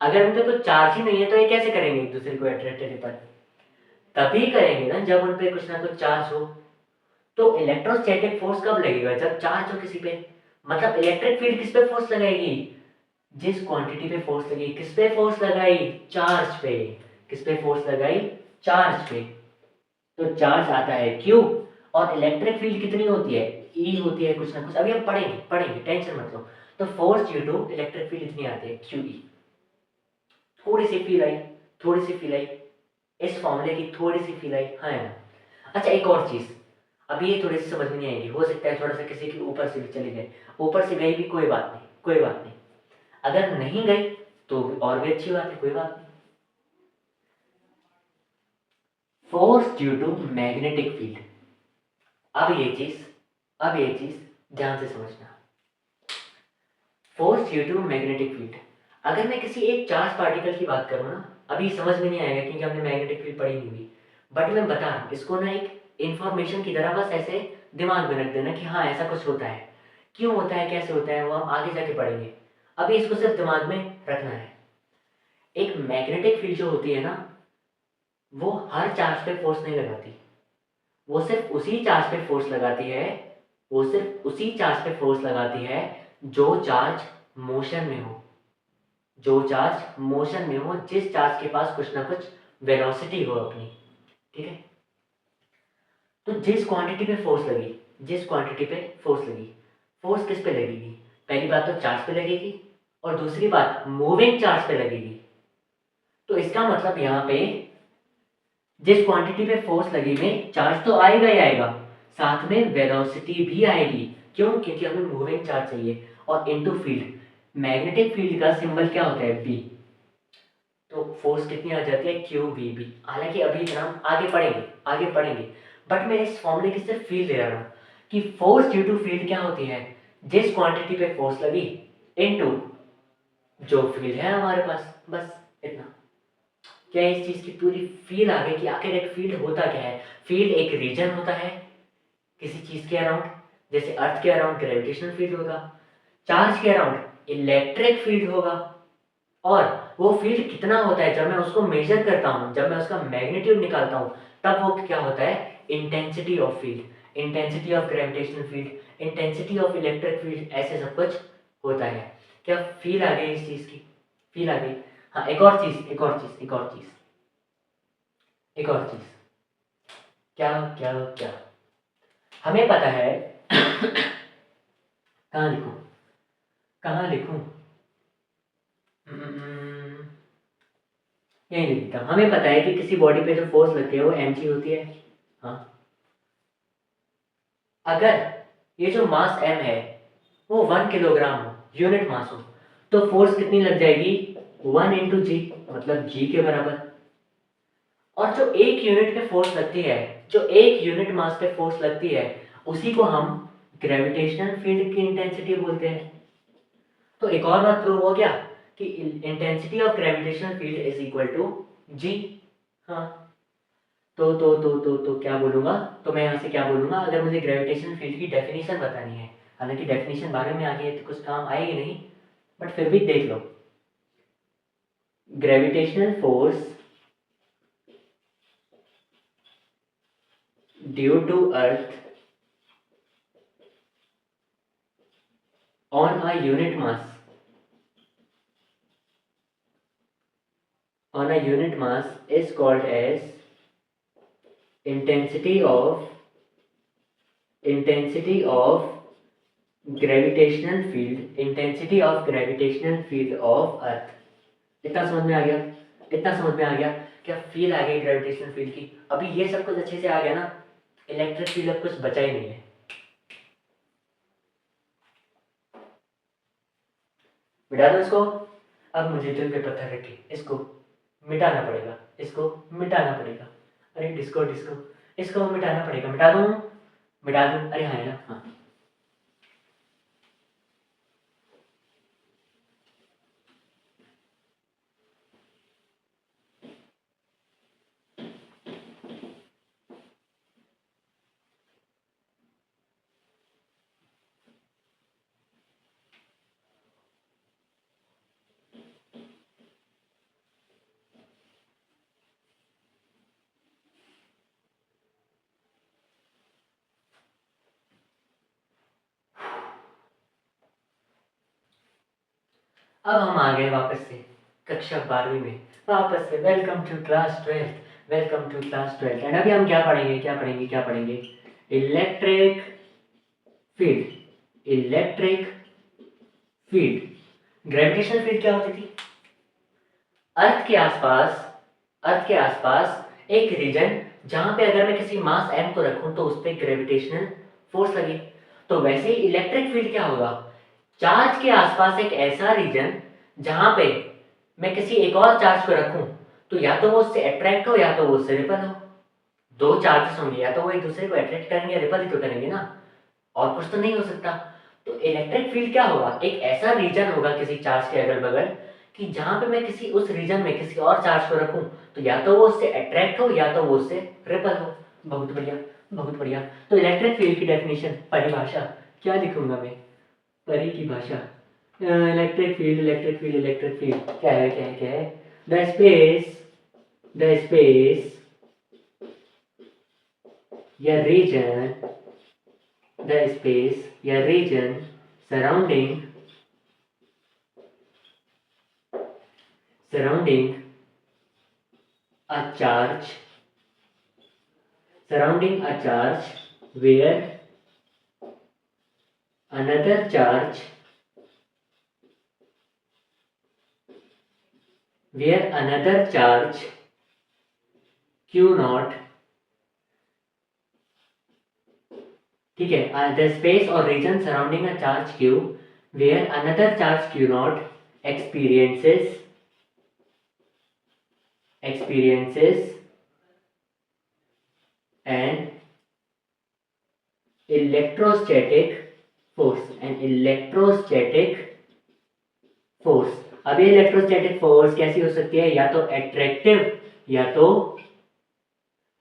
अगर उन पे कुछ चार्ज ही नहीं है तो ये कैसे करेंगे एक दूसरे को अट्रैक्ट और रिपल? तभी करेंगे ना जब उन पे कुछ ना कुछ चार्ज हो। तो इलेक्ट्रोस्टैटिक फोर्स कब लगेगा? जब चार्ज हो किसी पे। मतलब इलेक्ट्रिक फील्ड किस पे फोर्स लगाएगी? जिस क्वांटिटी पे फोर्स लगी। किस पे फोर्स लगाई? चार्ज पे। किस पे फोर्स लगाई? चार्ज पे। तो चार्ज आता है क्यू, और इलेक्ट्रिक फील्ड कितनी होती है? ई होती है कुछ ना कुछ, अभी हम पढ़ेंगे टेंशन मत लो। तो force due to electric field इतनी आती है क्यू ई। थोड़ी सी फील आई, इस फॉर्मूले की थोड़ी सी फील आई, हाँ है ना। अच्छा, एक और चीज, अभी ये थोड़ी सी समझ में नहीं आएगी, हो सकता है थोड़ा सा किसी के ऊपर से भी चली जाए। ऊपर से गई भी कोई बात नहीं, कोई बात नहीं। अगर नहीं गई तो और भी अच्छी बात है, कोई बात नहीं। Force due to magnetic field. अब ये चीज ध्यान से समझना। Force due to magnetic field, अगर मैं किसी एक चार्ज पार्टिकल की बात करूँ ना, अभी समझ में नहीं आएगा क्योंकि हमने मैग्नेटिक फील्ड पढ़ी नहीं हुई, बट मैं बता रहा हूँ इसको ना, एक इंफॉर्मेशन की तरह बस ऐसे दिमाग में रख देना कि हाँ ऐसा कुछ होता है। क्यों होता है, कैसे होता है, वो हम आगे जाके पढ़ेंगे। अभी इसको सिर्फ दिमाग में रखना है। एक मैग्नेटिक फील्ड जो होती है ना, वो हर चार्ज पे फोर्स नहीं लगाती। वो सिर्फ उसी चार्ज पे फोर्स लगाती है, वो सिर्फ उसी चार्ज पे फोर्स लगाती है जो चार्ज मोशन में हो। जो चार्ज मोशन में हो, जिस चार्ज के पास कुछ ना कुछ वेलोसिटी हो अपनी। ठीक है? तो जिस क्वांटिटी पे फोर्स लगी, फोर्स किस पे लगेगी? पहली बात तो चार्ज पे लगेगी, और दूसरी बात मूविंग चार्ज पे लगेगी। तो इसका मतलब यहाँ पे जिस क्वांटिटी पे फोर्स लगी में चार्ज तो आएगा ही आएगा, साथ में वेलोसिटी भी आएगी। क्यों? क्योंकि हमें मूविंग चार्ज चाहिए। और इनटू फील्ड, मैग्नेटिक फील्ड का सिंबल क्या होता है? बी। तो फोर्स कितनी आ जाती है? Q v B. हालांकि अभी हम आगे पढ़ेंगे, बट मैं इस फॉर्मूले की सिर्फ फील्ड दे रहा हूँ कि फोर्स ड्यू टू फील्ड क्या होती है? जिस क्वांटिटी पे फोर्स लगी इनटू जो फील्ड है हमारे पास, बस इतना। क्या इस चीज की पूरी फील आ गई कि आखिर एक फील्ड होता क्या है? फील्ड एक रीजन होता है किसी चीज के अराउंड, जैसे अर्थ के अराउंड ग्रेविटेशनल फील्ड होगा, चार्ज के अराउंड इलेक्ट्रिक फील्ड होगा। और वो फील्ड कितना होता है जब मैं उसको मेजर करता हूँ, जब मैं उसका मैग्नीट्यूड निकालता हूँ, तब वो क्या होता है? Intensity of field, intensity of gravitational field, intensity of electric field, ऐसे सब कुछ होता है। क्या फील आ गई इस चीज की? फील आ गई। हाँ, एक और चीज क्या क्या क्या हमें पता है कहाँ लिखूं? कहाँ लिखूं? हम्म, यही लिखता हूँ। हमें पता है कि किसी बॉडी पे जो फोर्स लगती है वो mg होती है। हाँ, अगर ये जो मास m है वो 1 किलोग्राम हो, यूनिट मास हो, तो फोर्स कितनी लग जाएगी? 1 × g, मतलब g के बराबर। और जो एक यूनिट पे फोर्स लगती है, जो एक यूनिट मास पे फोर्स लगती है, उसी को हम ग्रेविटेशनल फील्ड की इंटेंसिटी बोलते हैं। तो एक और बात प्रूव हो गया कि intensity of gravitational field is equal to G. हाँ, तो क्या बोलूंगा? तो मैं यहाँ से क्या बोलूंगा अगर मुझे ग्रेविटेशनल फील्ड की डेफिनेशन बतानी है? हालांकि डेफिनेशन बाद में आगे तो कुछ काम आएगी नहीं, बट फिर भी देख लो। Gravitational force due to earth on a unit mass, is called as intensity of gravitational field of earth। इतना समझ में आ गया? क्या फील आ गई ग्रेविटेशनल फील्ड की? अभी ये सब कुछ अच्छे से आ गया ना? इलेक्ट्रिक फील्ड अब कुछ बचा ही नहीं है। मिटा दो इसको। अब मुझे दिल पे पत्थर रख के इसको मिटाना पड़ेगा, अरे डिस्को इसको मिटाना पड़ेगा। मिटा दूं? अरे हाँ, है ना? हाँ। अब हम आ गए वापस से कक्षा 12वीं में। वापस से वेलकम टू क्लास 12। एंड अभी हम क्या पढ़ेंगे? Electric field. ग्रेविटेशनल फील्ड क्या होती थी? अर्थ के आसपास एक रीजन जहां पे अगर मैं किसी मास m को रखूं तो उस पर ग्रेविटेशनल फोर्स लगे। तो वैसे ही इलेक्ट्रिक फील्ड क्या होगा? चार्ज के आसपास एक ऐसा रीजन जहां पे मैं किसी एक और चार्ज को रखूं तो या तो वो उससे अट्रैक्ट हो या तो वो उससे रिपल हो। दो चार्जेस होंगे, या तो वो एक दूसरे को अट्रैक्ट करेंगे या रिपल ही तो करेंगे ना, और कुछ तो नहीं हो सकता। तो इलेक्ट्रिक फील्ड क्या होगा? एक ऐसा रीजन होगा किसी चार्ज के अगल बगल कि जहां पे मैं किसी उस रीजन में किसी और चार्ज को रखूं तो या तो वो उससे अट्रैक्ट हो या तो वो उससे रिपल हो। बहुत बढ़िया। तो इलेक्ट्रिक फील्ड की डेफिनेशन, परिभाषा क्या लिखूंगा मैं? परी की भाषा। इलेक्ट्रिक फील्ड क्या है? द स्पेस या reason surrounding a charge where another charge where another charge q naught, ठीक है, the space or region surrounding a charge q where another charge q naught experiences an electrostatic force. अब ये electrostatic force कैसी हो सकती है, या तो एट्रैक्टिव या तो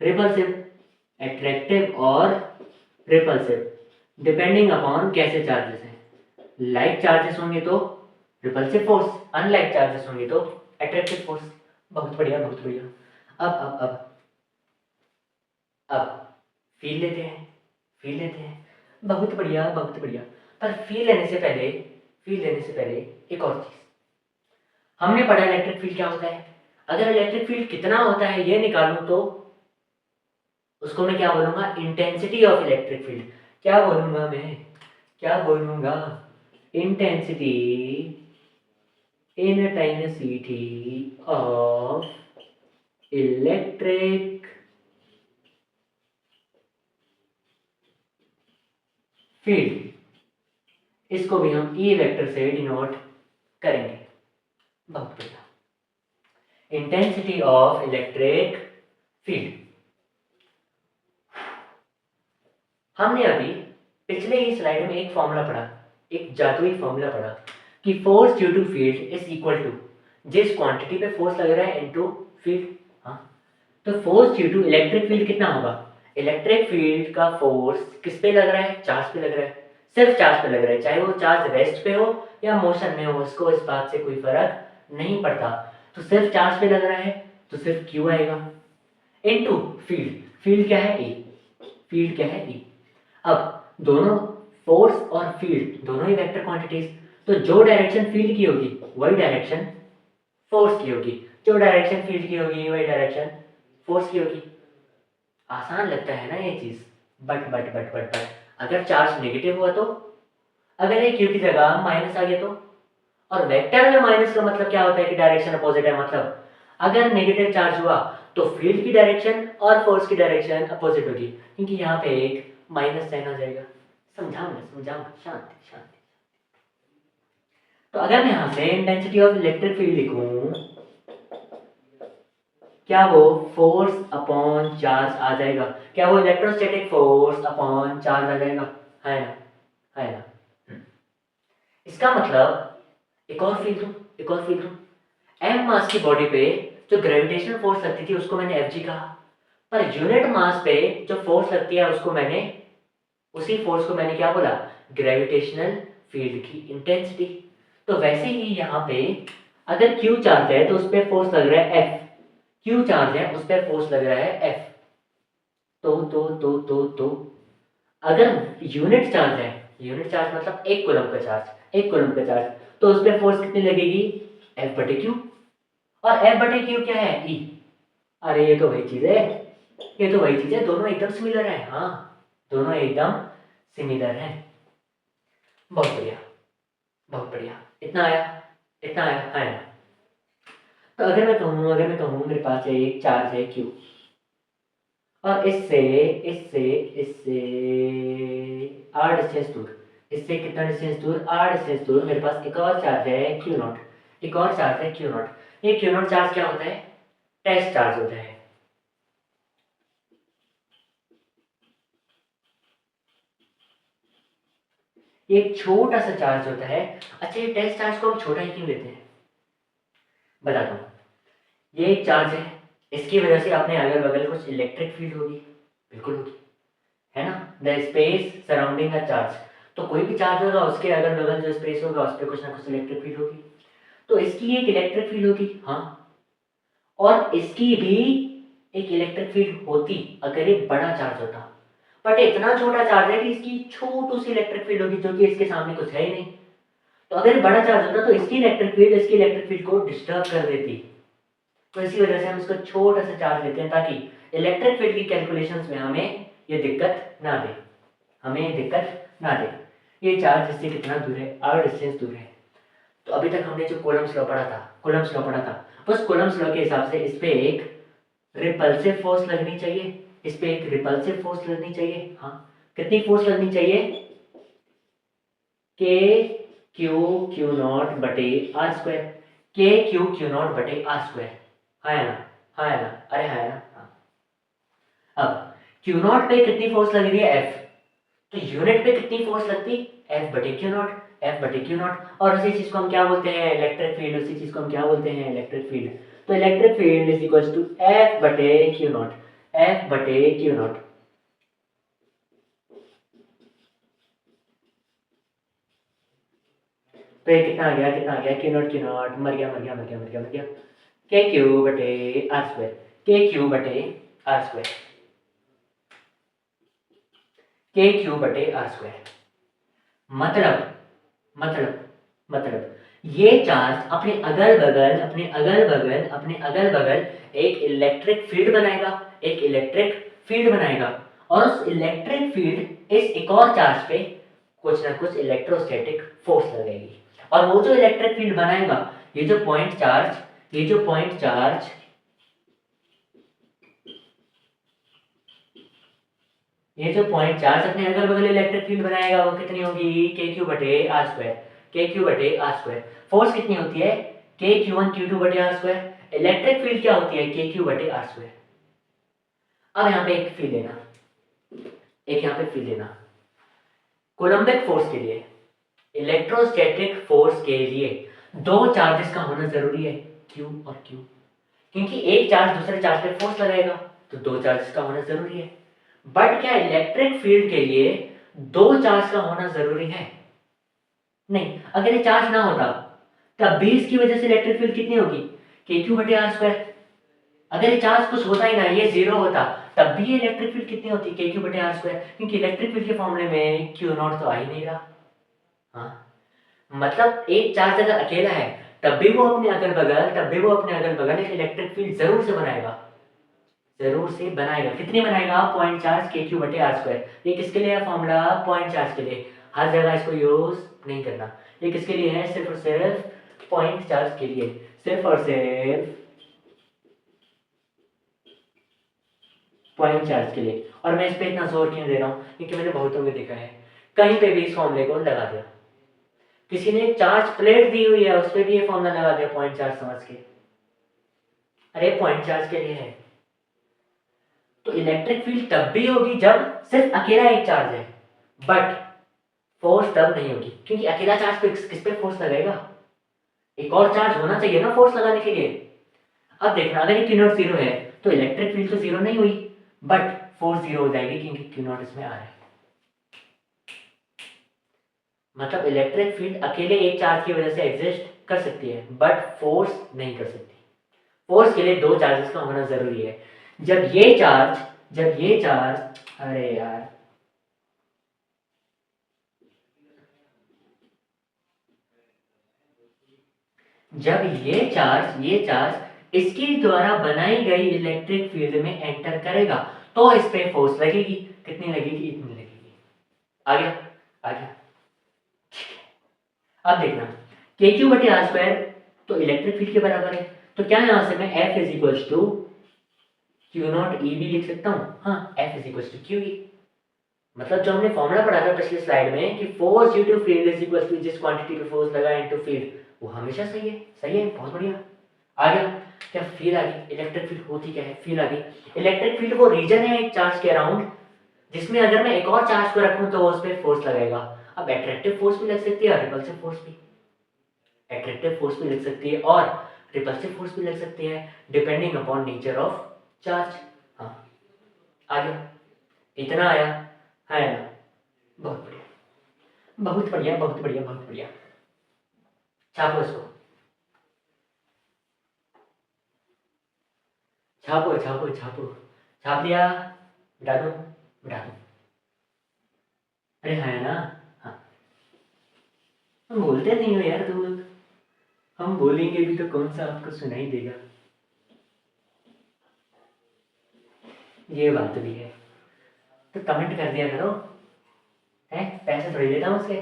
रिपल्सिव, एट्रैक्टिव और रिपल्सिव, डिपेंडिंग अपॉन कैसे चार्जेस हैं। लाइक चार्जेस होंगे तो रिपल्सिव फोर्स, अनलाइक चार्जेस होंगे तो एट्रैक्टिव फोर्स। बहुत बढ़िया, बहुत बढ़िया। अब फील लेते हैं। बहुत बढ़िया, बहुत बढ़िया। पर फील लेने से पहले एक और चीज हमने पढ़ा, इलेक्ट्रिक फील्ड क्या होता है। अगर इलेक्ट्रिक फील्ड कितना होता है ये निकालूं तो उसको मैं क्या बोलूंगा, इंटेंसिटी ऑफ इलेक्ट्रिक फील्ड। क्या बोलूंगा, इंटेंसिटी ऑफ इलेक्ट्रिक फील्ड। इसको भी हम ई वेक्टर से डिनोट करेंगे। बहुत बढ़िया, इंटेंसिटी ऑफ इलेक्ट्रिक फील्ड। हमने अभी पिछले ही स्लाइड में एक फॉर्मूला पढ़ा, एक जादुई फॉर्मूला पढ़ा कि force due to field is equal to जिस क्वांटिटी पे फोर्स लग रहा है इनटू फील्ड। हाँ, तो force due to electric field कितना होगा, इलेक्ट्रिक फील्ड का फोर्स किस पे लग रहा है, चार्ज पे लग रहा है, सिर्फ चार्ज पे लग रहा है, चाहे वो चार्ज रेस्ट पे हो या मोशन में हो, उसको इस बात से कोई फर्क नहीं पड़ता। तो सिर्फ चार्ज पे लग रहा है तो सिर्फ क्यू आएगा इनटू फील्ड क्या है ए। अब दोनों फोर्स और फील्ड दोनों ही वेक्टर क्वांटिटीज, तो जो डायरेक्शन फील्ड की होगी वही डायरेक्शन फोर्स की होगी, जो डायरेक्शन फील्ड की होगी वही डायरेक्शन फोर्स की होगी। आसान लगता है ना ये चीज, बट अगर चार्ज नेगेटिव हुआ तो, अगर ये क्यू की जगह माइनस आ गया तो, और वेक्टर में माइनस का मतलब क्या होता है कि डायरेक्शन अपोजिट है, मतलब अगर नेगेटिव चार्ज हुआ तो फील्ड की डायरेक्शन और फोर्स की डायरेक्शन अपोजिट होगी, क्योंकि यहाँ पे एक माइनस साइन आ जाएगा। समझाऊंगा, शांति। तो अगर मैं यहां से इंटेंसिटी ऑफ इलेक्ट्रिक फील्ड लिखूं, क्या वो फोर्स अपॉन चार्ज आ जाएगा, क्या वो इलेक्ट्रोस्टैटिक फोर्स अपॉन चार्ज आ जाएगा, है ना। इसका मतलब एक और फील दूं, एम मास की बॉडी पे जो ग्रेविटेशनल फोर्स लगती थी उसको मैंने एफ जी कहा, पर यूनिट मास पे जो फोर्स लगती है उसी फोर्स को मैंने क्या बोला, ग्रेविटेशनल फील्ड की इंटेंसिटी। तो वैसे ही यहाँ पे अगर क्यू चार्ज है तो उस पर फोर्स लग रहा है एफ, क्यू चार्ज है उस पर फोर्स लग रहा है एफ। तो अगर यूनिट चार्ज मतलब एक कूलम का चार्ज, तो उस पर फोर्स कितनी लगेगी, एफ बटे क्यू। और एफ बटे क्यू क्या है, ई। अरे ये तो वही चीज है, दोनों एकदम सिमिलर है। हाँ, दोनों एकदम सिमिलर है। बहुत बढ़िया, इतना आया है ना। तो अगर मैं कहूँ मेरे पास एक चार्ज है क्यू, और इससे आर डिस्टेंस दूर, इससे कितना डिस्टेंस दूर, आर डिस्टेंस दूर मेरे पास एक और चार्ज है क्यू नॉट, ये क्यू नॉट चार्ज क्या होता है, टेस्ट चार्ज होता है। ये एक छोटा सा चार्ज होता है। अच्छा, ये टेस्ट चार्ज को हम छोटा ही क्यों लेते हैं, बताता हूँ। ये एक चार्ज है, इसकी वजह से अपने अगल बगल कुछ इलेक्ट्रिक फील्ड होगी, बिल्कुल होगी, है ना। The space surrounding a charge, तो कोई भी चार्ज होगा उसके अगल बगल जो स्पेस होगा उस पर कुछ ना कुछ इलेक्ट्रिक फील्ड होगी, तो इसकी एक इलेक्ट्रिक फील्ड होगी। हाँ, और इसकी भी एक इलेक्ट्रिक फील्ड होती अगर ये बड़ा चार्ज होता, बट इतना छोटा चार्ज है कि इसकी छोटी सी इलेक्ट्रिक फील्ड होगी जो कि इसके सामने कुछ है ही नहीं। तो अगर बड़ा चार्ज होता तो इसकी इलेक्ट्रिक फील्ड को डिस्टर्ब कर देती, तो इसी वजह से हम इसको छोटा सा चार्ज लेते हैं ताकि इलेक्ट्रिक फील्ड की कैलकुलेशंस में हमें ये दिक्कत ना दे। ये चार्ज इससे कितना दूर है, आर डिस्टेंस दूर है। तो अभी तक हमने जो कूलम्स लॉ पढ़ा था, बस कूलम्ब्स लॉ के हिसाब से इस पे एक रिपल्सिव फोर्स लगनी चाहिए, इस पे एक रिपल्सिव फोर्स लगनी चाहिए। हाँ, कितनी फोर्स लगनी चाहिए? के क्यू नॉट बटे आर स्क्वायर, के क्यू नॉट बटे आर स्क्वायर। हाँ है ना, हाँ है ना, अरे हाँ है ना। हाँ, अब क्यू नॉट पे कितनी फोर्स लग रही है? एफ। तो यूनिट पे कितनी फोर्स लगती? एफ बटे क्यू नॉट, एफ बटे क्यू नॉट। और उसी चीज को हम क्या बोलते हैं? Electric field. उसी चीज को हम क्या बोलते हैं? Electric field. तो electric field is equal to F बटे क्यू नॉट, एफ बटे क्यू नॉट। तो ये कितना आ गया? कितना आ गया? क्यू नॉट मर गया, मर गया, मर गया, मर गया, मर गया। के क्यू बटे आर स्क्वायर, के क्यू बटे आर स्क्वायर, के क्यू बटे आर स्क्वायर। मतलब मतलब मतलब ये चार्ज अपने अगल बगल, एक इलेक्ट्रिक फील्ड बनाएगा, एक इलेक्ट्रिक फील्ड बनाएगा। और उस इलेक्ट्रिक फील्ड इस एक और चार्ज पे कुछ ना कुछ इलेक्ट्रोस्टैटिक फोर्स लगेगी। और वो जो इलेक्ट्रिक फील्ड बनाएगा, ये जो पॉइंट चार्ज, ये जो पॉइंट चार्ज अपने अगल बगल इलेक्ट्रिक फील्ड बनाएगा, वो कितनी होगी? के क्यू बटे आर स्क्वायर, के क्यू बटे आर स्क्वायर। फोर्स कितनी होती है? के क्यू वन क्यू टू बटे आर स्क्वायर। इलेक्ट्रिक फील्ड क्या होती है? के क्यू बटे आर स्क्वायर। अब यहाँ पे एक फील्ड लेना, एक यहाँ पे फील्ड लेना। कोलम्बिक फोर्स के लिए, इलेक्ट्रोस्टैटिक फोर्स के लिए दो चार्जेस का होना जरूरी है, क्यू और क्यू। क्योंकि एक चार्ज दूसरे चार्ज पे फोर्स लगाएगा, तो दो चार्जेस का होना जरूरी है। बट क्या इलेक्ट्रिक फील्ड के लिए दो चार्ज का होना जरूरी है? नहीं। अगर ये चार्ज ना होता तब भी इसकी वजह से इलेक्ट्रिक फील्ड कितनी होगी? के क्यू बटे आर स्क्वायर। अगर ये चार्ज कुछ होता ही ना, ये जीरो होता, तब भी ये इलेक्ट्रिक फील्ड कितनी होती? के क्यू बटे आर स्क्वायर। क्योंकि इलेक्ट्रिक फील्ड के फॉर्मूले में क्यू नॉट तो आ ही नहीं रहा। हाँ, मतलब एक चार्ज अगर अकेला है तब भी वो अपने अगल बगल एक इलेक्ट्रिक फील्ड जरूर से बनाएगा, जरूर से बनाएगा। कितनी बनाएगा? पॉइंट चार्ज के क्यू बटे आर स्क्वायर। ये किसके लिए है फॉर्मूला? पॉइंट चार्ज के लिए। हर जगह इसको यूज नहीं करना। ये किसके लिए है? सिर्फ और सिर्फ पॉइंट चार्ज के लिए, सिर्फ और सिर्फ पॉइंट चार्ज के लिए। और मैं इस पे इतना जोर क्यों दे रहा हूँ? क्योंकि मैंने बहुतों को देखा है, कहीं पे भी इस फॉर्मूले को लगा दिया। किसी ने एक चार्ज प्लेट दी हुई है, उस पर भी ये फॉर्मूला लगा दिया पॉइंट चार्ज समझ के। अरे पॉइंट चार्ज के लिए है। तो इलेक्ट्रिक फील्ड तब भी होगी जब सिर्फ अकेला एक चार्ज है, बट फोर्स तब नहीं होगी क्योंकि अकेला चार्ज पे किस पे फोर्स लगेगा? एक और चार्ज होना चाहिए ना फोर्स लगाने के लिए। अब देखना, अगर ये क्यू नॉट जीरो है तो इलेक्ट्रिक फील्ड तो जीरो नहीं हुई, बट फोर्स जीरो हो जाएगी क्योंकि क्यू नॉट इसमें आ रहा है। मतलब इलेक्ट्रिक फील्ड अकेले एक चार्ज की वजह से एग्जिस्ट कर सकती है, बट फोर्स नहीं कर सकती। फोर्स के लिए दो चार्जेस का होना जरूरी है। जब ये चार्ज, अरे यार, जब ये चार्ज इसके द्वारा बनाई गई इलेक्ट्रिक फील्ड में एंटर करेगा तो इस पे फोर्स लगेगी। कितनी लगेगी? इतनी लगेगी। आ गया? आ गया। अब देखना, के क्यू बटे आर स्क्वायर तो इलेक्ट्रिक फील्ड के बराबर है। तो क्या यहां से मैं F is equal to Q naught E भी लिख सकता हूं। हाँ, F is equal to Q E. मतलब जो हमने फॉर्मूला पढ़ा था पिछली स्लाइड में कि force due to field is equal to जिस क्वांटिटी पे फोर्स लगा इनटू फील्ड, वो हमेशा सही है। सही है, बहुत बढ़िया। आ गया? क्या फील्ड आ गई? इलेक्ट्रिक फील्ड होती क्या है? फील्ड आ गई। इलेक्ट्रिक फील्ड वो रीजन है एक चार्ज के अराउंड जिसमें अगर मैं एक और चार्ज को रखूं तो उस पर फोर्स लगेगा। अब एट्रैक्टिव फोर्स भी लग सकती है और रिपल्सिव फोर्स भी। एट्रैक्टिव फोर्स भी लग सकती है और रिपल्सिव फोर्स भी लग सकती है, depending upon nature of charge. हाँ, आ गया? इतना आया है ना? बहुत बढ़िया, बहुत बढ़िया, बहुत बढ़िया, बहुत बढ़िया। छापो इसको, छापो, छापो, छापो। छाप लिया? बिठा दो, बिठा दो। अरे है ना? हाँ, हम बोलते नहीं हो यार तुम लोग। हम बोलेंगे भी तो कौन सा आपको सुनाई देगा। ये बात भी है। तो कमेंट कर दिया करो, है पैसे थोड़ी देता हूँ उसके।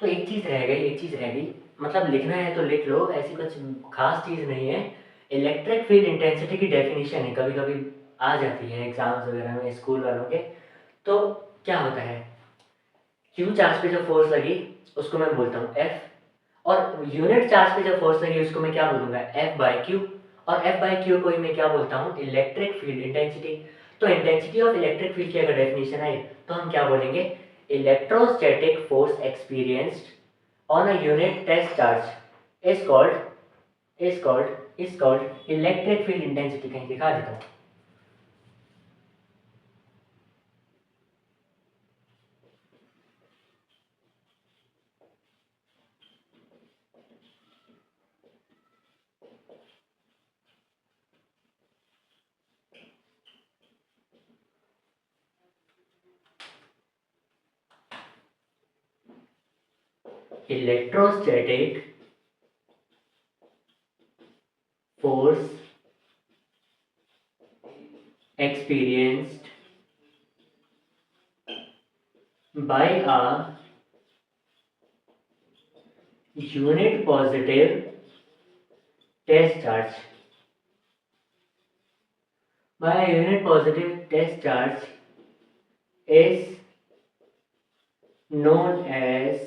तो एक चीज़ रह गई, मतलब लिखना है तो लिख लो, ऐसी कुछ खास चीज़ नहीं है। इलेक्ट्रिक फील्ड इंटेंसिटी की डेफिनेशन है, कभी कभी आ जाती है एग्जाम्स वगैरह में स्कूल वालों के। तो क्या होता है, क्यू चार्ज पे जो फोर्स लगी उसको मैं बोलता हूँ एफ, और यूनिट चार्ज पे जो फोर्स लगी उसको मैं क्या बोलूँगा, एफ बाई क्यू। और एफ बाई क्यू को ही मैं क्या बोलता हूँ, इलेक्ट्रिक फील्ड इंटेंसिटी। तो इंटेंसिटी ऑफ इलेक्ट्रिक फील्ड की अगर डेफिनेशन आई तो हम क्या बोलेंगे, electrostatic force experienced on a unit test charge is called electric field intensity. कहीं दिखा देता हूँ। Electrostatic force experienced by a unit positive test charge, by a unit positive test charge is known as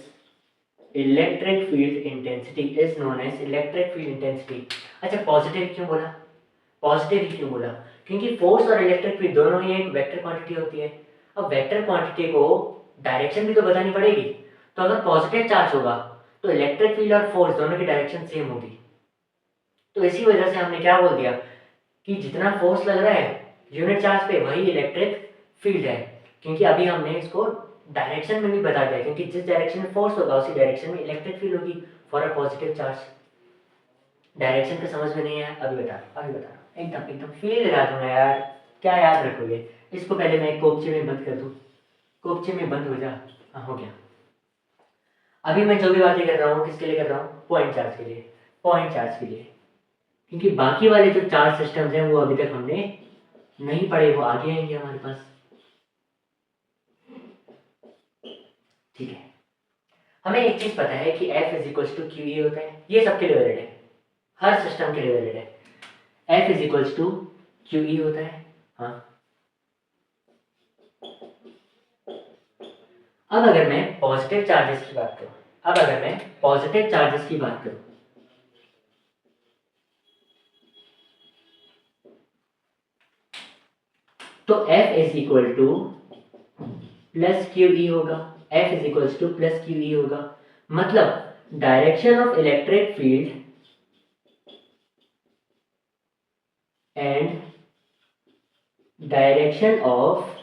electric field intensity, is known as electric field intensity. अच्छा, positive क्यों बोला, positive ही क्यों बोला, क्योंकि फोर्स और इलेक्ट्रिक फील्ड दोनों ही एक vector quantity होती है। अब वेक्टर क्वांटिटी को डायरेक्शन भी तो बतानी पड़ेगी, तो अगर पॉजिटिव चार्ज होगा तो इलेक्ट्रिक फील्ड और फोर्स दोनों की डायरेक्शन सेम होगी। तो इसी वजह से हमने क्या बोल दिया कि जितना फोर्स लग रहा है यूनिट चार्ज पे वही इलेक्ट्रिक फील्ड है, क्योंकि अभी हमने इसको डायरेक्शन में भी बता दिया, क्योंकि जिस डायरेक्शन में फोर्स होगा उसी डायरेक्शन में इलेक्ट्रिक फील्ड होगी for a positive charge. Direction का समझ में नहीं आया, अभी बता एकदम एकदम फील्ड याद दूंगा यार, क्या याद रखोगे। इसको पहले मैं कोपचे में बंद कर दूं, कोपचे में बंद हो जा। हाँ, हो गया। अभी मैं जो भी बातें कर रहा हूँ किसके लिए कर रहा हूँ, पॉइंट चार्ज के लिए, पॉइंट चार्ज के लिए, क्योंकि बाकी वाले जो चार्ज सिस्टम्स हैं वो अभी तक हमने नहीं पढ़े, वो आगे आएंगे हमारे पास। ठीक है, हमें एक चीज पता है कि F is equals to Q E होता है, ये सबके लिए वैलिड है, हर सिस्टम के लिए वैलिड है। F is equals to Q E होता है। हाँ, अब अगर मैं पॉजिटिव चार्जेस की बात करूं, तो F is equal two plus Q E होगा, F is equals two plus Q E होगा। मतलब direction of electric field and direction of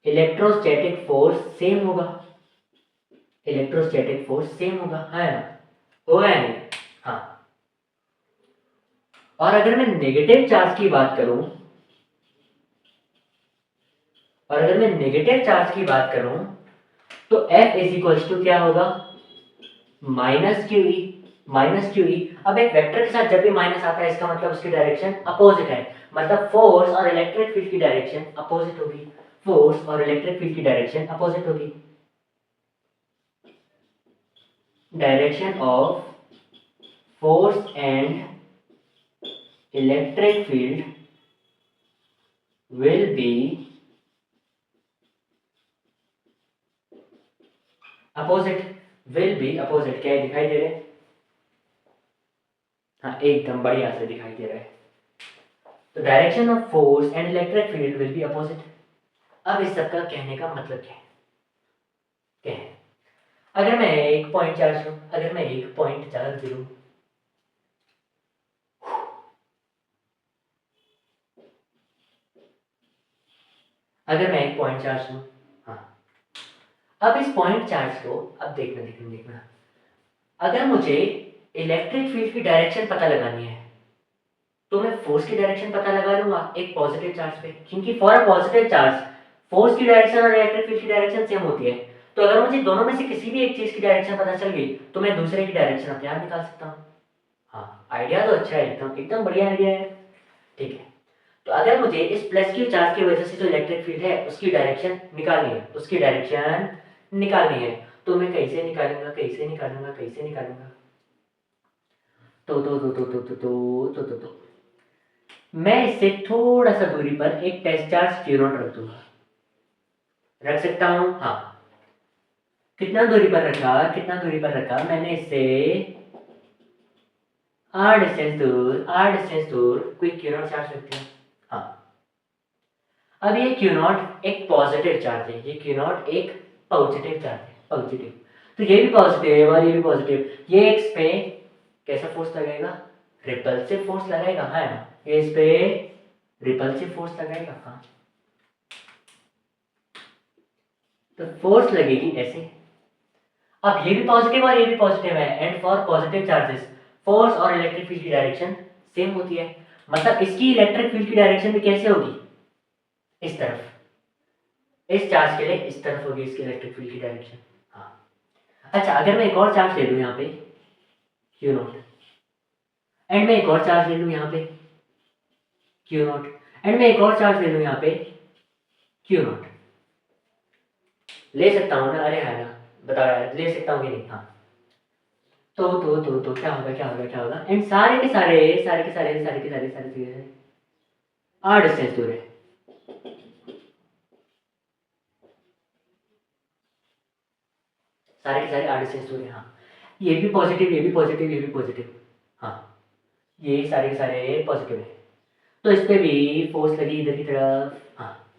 electrostatic force same होगा, इलेक्ट्रोस्टैटिक फोर्स सेम होगा, है ना, होगा या नहीं। हाँ, और अगर मैं नेगेटिव चार्ज की बात करूं, तो F इज इक्वल्स टू क्या होगा, माइनस क्यू ई, अब एक वेक्टर के साथ जब भी माइनस आता है इसका मतलब उसकी डायरेक्शन अपोजिट है, मतलब फोर्स और इलेक्ट्रिक फील्ड की डायरेक्शन अपोजिट होगी, direction of force and electric field will be opposite, क्या है, दिखाई दे रहा है। हाँ, एकदम बढ़िया से दिखाई दे रहा है। तो direction of force and electric field will be opposite. अब इस सब का कहने का मतलब क्या है, अगर मैं एक पॉइंट चार्ज लूं, अगर मैं एक पॉइंट चार्ज लूं, हाँ, अब इस पॉइंट चार्ज को, अब देखना, अगर मुझे इलेक्ट्रिक फील्ड की डायरेक्शन पता लगानी है तो मैं फोर्स की डायरेक्शन पता लगा लूंगा एक पॉजिटिव चार्ज पे, क्योंकि for a positive charge force की डायरेक्शन और इलेक्ट्रिक फील्ड की डायरेक्शन सेम होती है। तो अगर मुझे दोनों में से किसी भी एक चीज की डायरेक्शन पता चल गई तो मैं दूसरे की डायरेक्शन अपने आप निकाल सकता हूँ। हाँ, आइडिया तो अच्छा है, एकदम एकदम बढ़िया आइडिया है। ठीक है, तो अगर मुझे इस प्लस क्यू चार्ज की वजह से जो इलेक्ट्रिक फील्ड है उसकी डायरेक्शन निकालनी है, तो मैं कैसे निकालूंगा, कैसे निकालूंगा, कैसे निकालूंगा? तो मैं इससे थोड़ा सा दूरी पर एक टेस्ट चार्ज Q नॉट रख दूंगा। रख सकता हूँ, हाँ। कितना दूरी पर रखा, कितना दूरी पर रखा मैंने इससे r डिस्टेंस दूर कोई Q नॉट चार्ज रखते हैं, हाँ। अब ये Q नॉट एक पॉजिटिव चार्ज है, ये Q नॉट एक पॉजिटिव चार्ज है, पॉजिटिव। तो ये भी पॉजिटिव और ये भी पॉजिटिव। ये इस पे कैसा फोर्स लगाएगा? रिपल्सिव फोर्स लगाएगा, है ना? ये इस पे रिपल्सिव फोर्स लगाएगा, हाँ। तो फोर्स लगेगी ऐसे। अब ये भी पॉजिटिव और ये भी पॉजिटिव है, and for positive charges force और इलेक्ट्रिक फील्ड की डायरेक्शन सेम होती है। मतलब इसकी इलेक्ट्रिक फील्ड की डायरेक्शन भी कैसे होगी? इस तरफ। इस चार्ज के लिए इस तरफ होगी इसकी इलेक्ट्रिक फील्ड की डायरेक्शन, हाँ। अच्छा, अगर मैं एक और चार्ज ले लूँ यहाँ पे Q नॉट, एंड मैं एक और चार्ज ले लूँ यहाँ पे Q नॉट, एंड मैं एक और चार्ज ले लूँ यहाँ पे Q नॉट, ले सकता हूँ ना? अरे है ना, बताओ यार, ले सकता हूँ कि नहीं? हाँ। तो क्या होगा, क्या होगा, क्या होगा? एंड सारे के सारे r डिस्टेंस दूर है। सारे के सारे r डिस्टेंस दूर है, हाँ। ये भी पॉजिटिव, ये भी पॉजिटिव, ये भी पॉजिटिव, हाँ। ये सारे के सारे पॉजिटिव है। तो इस पे भी फोर्स लगी इधर की तरफ, हाँ,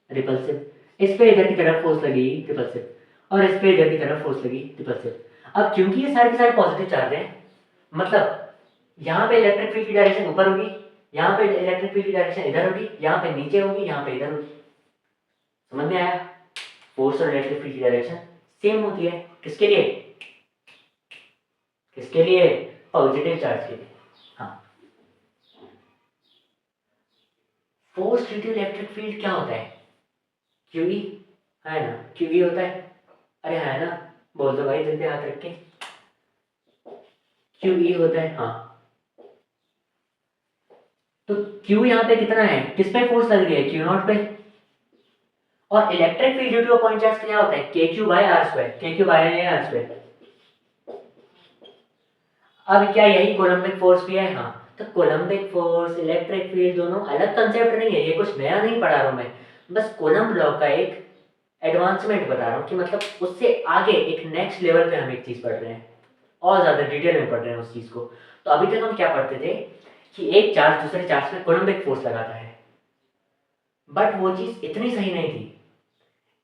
रिपल्सिव। इस पे इधर की तरफ फोर्स लगी, रिपल्सिव। और इस पे इधर की तरफ फोर्स लगी, रिपल्सिव। अब क्योंकि ये सारे के सारे पॉजिटिव चार्ज हैं, मतलब यहाँ पे इलेक्ट्रिक फील्ड की डायरेक्शन ऊपर होगी, यहाँ पे इलेक्ट्रिक फील्ड की डायरेक्शन इधर होगी, यहाँ पे नीचे होगी, यहाँ पे इधर होगी। समझ में आया? फोर्स और इलेक्ट्रिक फील्ड की डायरेक्शन सेम होती है। किसके लिए? किसके लिए? पॉजिटिव चार्ज के लिए, हाँ। Force due to electric field क्या होता है? QE, है ना? QE होता है। अरे है ना, बोल दो भाई, दिल पे हाथ रख के। QE होता है, हाँ। तो Q यहाँ पे कितना है? किस पे फोर्स लग रही है? Q नॉट पे। और electric field due to point charge क्या होता है? KQ by R square, KQ by R square. अब क्या यही कोलम्बिक फोर्स भी है? हाँ। तो कोलम्बिक फोर्स, इलेक्ट्रिक फील्ड दोनों अलग कंसेप्ट नहीं है, ये कुछ नया नहीं पढ़ा रहा हूं मैं। बस कोलम्ब लॉ का एक एडवांसमेंट बता रहा हूँ कि मतलब उससे आगे एक नेक्स्ट लेवल पे हम एक चीज पढ़ रहे हैं, और ज्यादा डिटेल में पढ़ रहे हैं उस चीज को। तो अभी तक हम क्या पढ़ते थे कि एक चार्ज दूसरे चार्ज पे कोलम्बिक फोर्स लगाता है, बट वो चीज इतनी सही नहीं थी।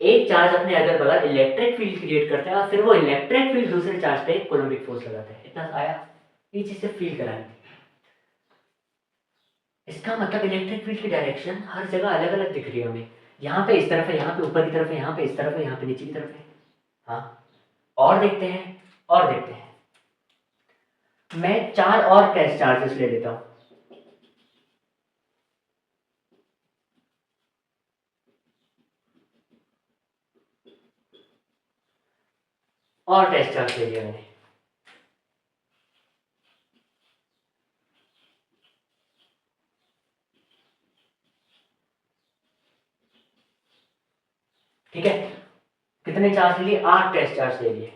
एक चार्ज अपने अगल बगल इलेक्ट्रिक फील्ड क्रिएट करता है और फिर वो इलेक्ट्रिक फील्ड दूसरे चार्ज पे कोलम्बिक फोर्स लगाता है। इतना आया? ये चीज से फील करानी थी। इसका मतलब इलेक्ट्रिक फील्ड की डायरेक्शन हर जगह अलग अलग दिख रही है हमें। यहाँ पे इस तरफ है, यहाँ पे ऊपर की तरफ है, यहाँ पे इस तरफ है, यहाँ पे नीचे की तरफ है, हाँ। और देखते हैं, और देखते हैं। मैं 4 और टेस्ट चार्जेस ले लेता हूँ। और टेस्ट चार्ज ले लिया मैंने। ठीक है, कितने चार्ज ले लिए? 8 टेस्ट चार्ज ले लिए।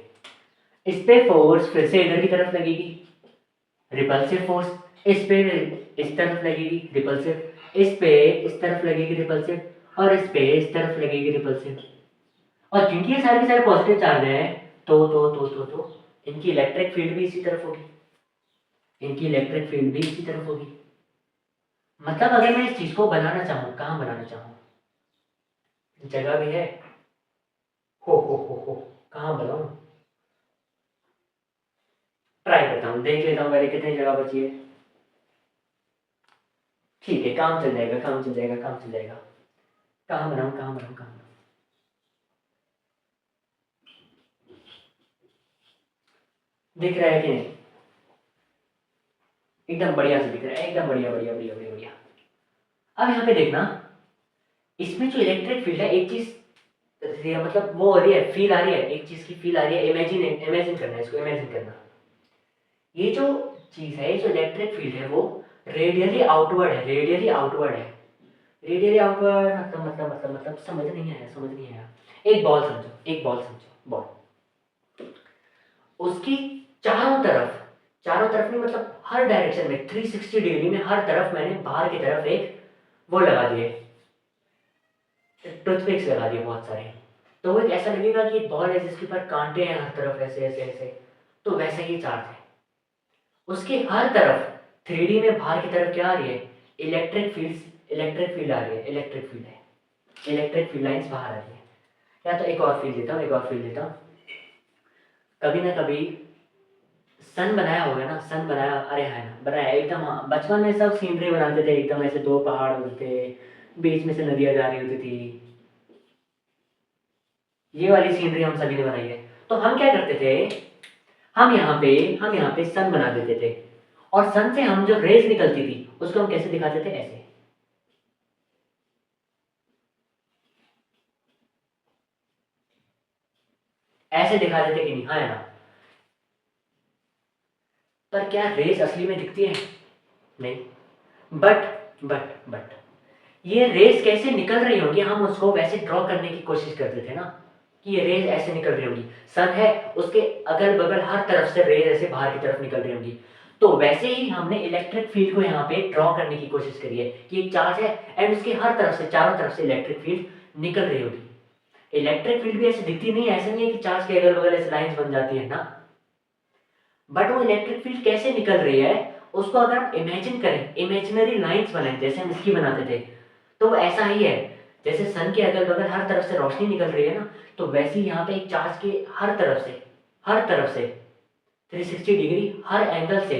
इस पे फोर्स फिर से इधर की तरफ लगेगी, रिपल्सिव फोर्स। इस पे इस तरफ लगेगी, रिपल्सिव। इस पे इस तरफ लगेगी, रिपल्सिव। और इस पे इस तरफ लगेगी, रिपल्सिव। और क्योंकि ये सारे के सारे पॉजिटिव चार्ज हैं, तो इनकी इलेक्ट्रिक फील्ड भी इसी तरफ होगी, इनकी इलेक्ट्रिक फील्ड भी इसी तरफ होगी। मतलब अगर मैं इस चीज को बनाना चाहूँ, कहाँ बनाना चाहूँ? जगह भी है, हो कहाँ बनाऊँ? ट्राई करता हूँ, देख लेता हूँ पहले कितनी जगह बची है। ठीक है, काम चल जाएगा, काम चल जाएगा, काम चल जाएगा। कहाँ बनाऊँ, कहाँ बनाऊँ, कहाँ बनाऊँ? दिख रहा है कि नहीं? एकदम बढ़िया से दिख रहा है, एकदम बढ़िया बढ़िया बढ़िया बढ़िया बढ़िया। अब यहाँ पे देखना, इसमें जो इलेक्ट्रिक फील्ड है, एक चीज मतलब वो हो रही है, फील आ रही है, एक चीज की फील आ रही है। इमेजिन इमेजिन करना है, इसको इमेजिन करना। ये जो चीज है, जो इलेक्ट्रिक फील्ड है, वो रेडियली आउटवर्ड है, रेडियली आउटवर्ड है। रेडियली आउटवर्ड मतलब समझ नहीं आया, समझ नहीं आया। एक बॉल समझो, एक बॉल समझो, बॉल। उसकी चारों तरफ नहीं, मतलब हर डायरेक्शन में 360 डिग्री में हर तरफ मैंने बाहर की तरफ एक वो लगा दिए, टूथपिक्स लगा दिए बहुत सारे। तो वो एक ऐसा लगेगा कि एक बॉल है जिसके ऊपर कांटे हैं हर तरफ, ऐसे ऐसे ऐसे। तो वैसा ही चार्ज है, उसके हर तरफ 3D में बाहर की तरफ क्या आ रही है, इलेक्ट्रिक फील्ड आ रही है, इलेक्ट्रिक फील्ड है, इलेक्ट्रिक फील्ड लाइंस बाहर आ रही है। या तो एक और फील्ड देता हूँ, एक और फील्ड देता हूँ। कभी ना कभी सन बनाया होगा ना, सन बनाया, अरे है ना, बनाया एकदम। हाँ, बचपन में सब सीनरी बनाते थे एकदम ऐसे, दो पहाड़ होते थे, बीच में से नदियाँ जा रही होती थी। ये वाली सीनरी हम सभी ने बनाई है। तो हम क्या करते थे, हम यहाँ पे सन बना देते थे, और सन से हम जो रेज निकलती थी उसको हम कैसे दिखाते थे, ऐसे। ऐसे दिखा देते कि नहीं, हाँ है ना। पर क्या रेस असली में दिखती है, नहीं। बट ये रेस कैसे निकल रही होगी, हम उसको वैसे ड्रॉ करने की कोशिश करते थे ना, कि ये रेस ऐसे निकल रही होगी। सन है, उसके अगल बगल हर तरफ से रेस ऐसे बाहर की तरफ निकल रही होंगी। तो वैसे ही हमने इलेक्ट्रिक फील्ड को यहाँ पे ड्रॉ करने की कोशिश करी है कि एक चार्ज है एंड उसके हर तरफ से, चारों तरफ से इलेक्ट्रिक फील्ड निकल रही होगी। इलेक्ट्रिक फील्ड भी ऐसे दिखती नहीं है, ऐसे नहीं है कि चार्ज के अगल बगल ऐसे लाइंस बन जाती है ना। बट वो इलेक्ट्रिक फील्ड कैसे निकल रही है, उसको अगर हम इमेजिन करें, इमेजिनरी लाइंस बनाएं जैसे हम इसकी बनाते थे, तो वो ऐसा ही है। जैसे सन के अगल बगल हर तरफ से रोशनी निकल रही है ना, तो वैसे ही यहाँ पे एक चार्ज के हर तरफ से 360 डिग्री हर एंगल से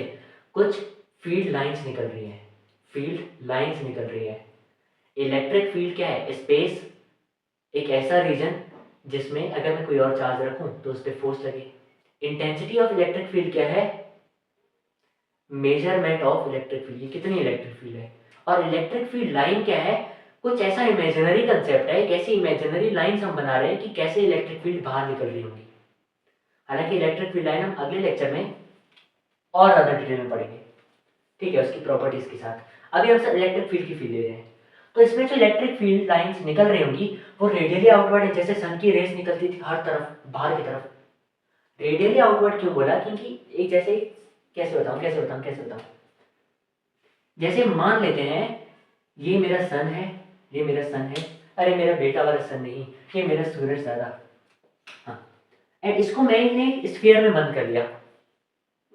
कुछ फील्ड लाइंस निकल रही है, फील्ड लाइंस निकल रही है। इलेक्ट्रिक फील्ड क्या है, स्पेस, एक ऐसा रीजन जिसमें अगर मैं कोई और चार्ज रखूं तो उस पर फोर्स लगे। इंटेंसिटी ऑफ इलेक्ट्रिक फील्ड क्या है, मेजरमेंट ऑफ इलेक्ट्रिक फील्ड, ये कितनी इलेक्ट्रिक फील्ड है। और इलेक्ट्रिक फील्ड लाइन क्या है, कुछ ऐसा इमेजिनरी कंसेप्ट है, कैसी इमेजिनरी लाइंस हम बना रहे हैं कि कैसे इलेक्ट्रिक फील्ड बाहर निकल रही होंगी। हालांकि इलेक्ट्रिक फील्ड लाइन हम अगले लेक्चर में और ज़्यादा डिटेल में पढ़ेंगे, ठीक है, उसकी प्रॉपर्टीज के साथ। अभी हम सब इलेक्ट्रिक फील्ड की फील्ड ले रहे हैं। तो इसमें जो इलेक्ट्रिक फील्ड लाइंस निकल रही होंगी वो रेडियली आउटवर्ड है, जैसे सन की रेस निकलती थी हर तरफ बाहर की तरफ। रेडियली आउटवर्ड क्यों बोला, क्योंकि एक जैसे, कैसे बताऊं, जैसे मान लेते हैं ये मेरा सन है, ये मेरा सन है, अरे मेरा बेटा वाला सन नहीं, ये मेरा सूरज दादा। हाँ, एंड इसको मैंने स्फीयर में बंद कर दिया।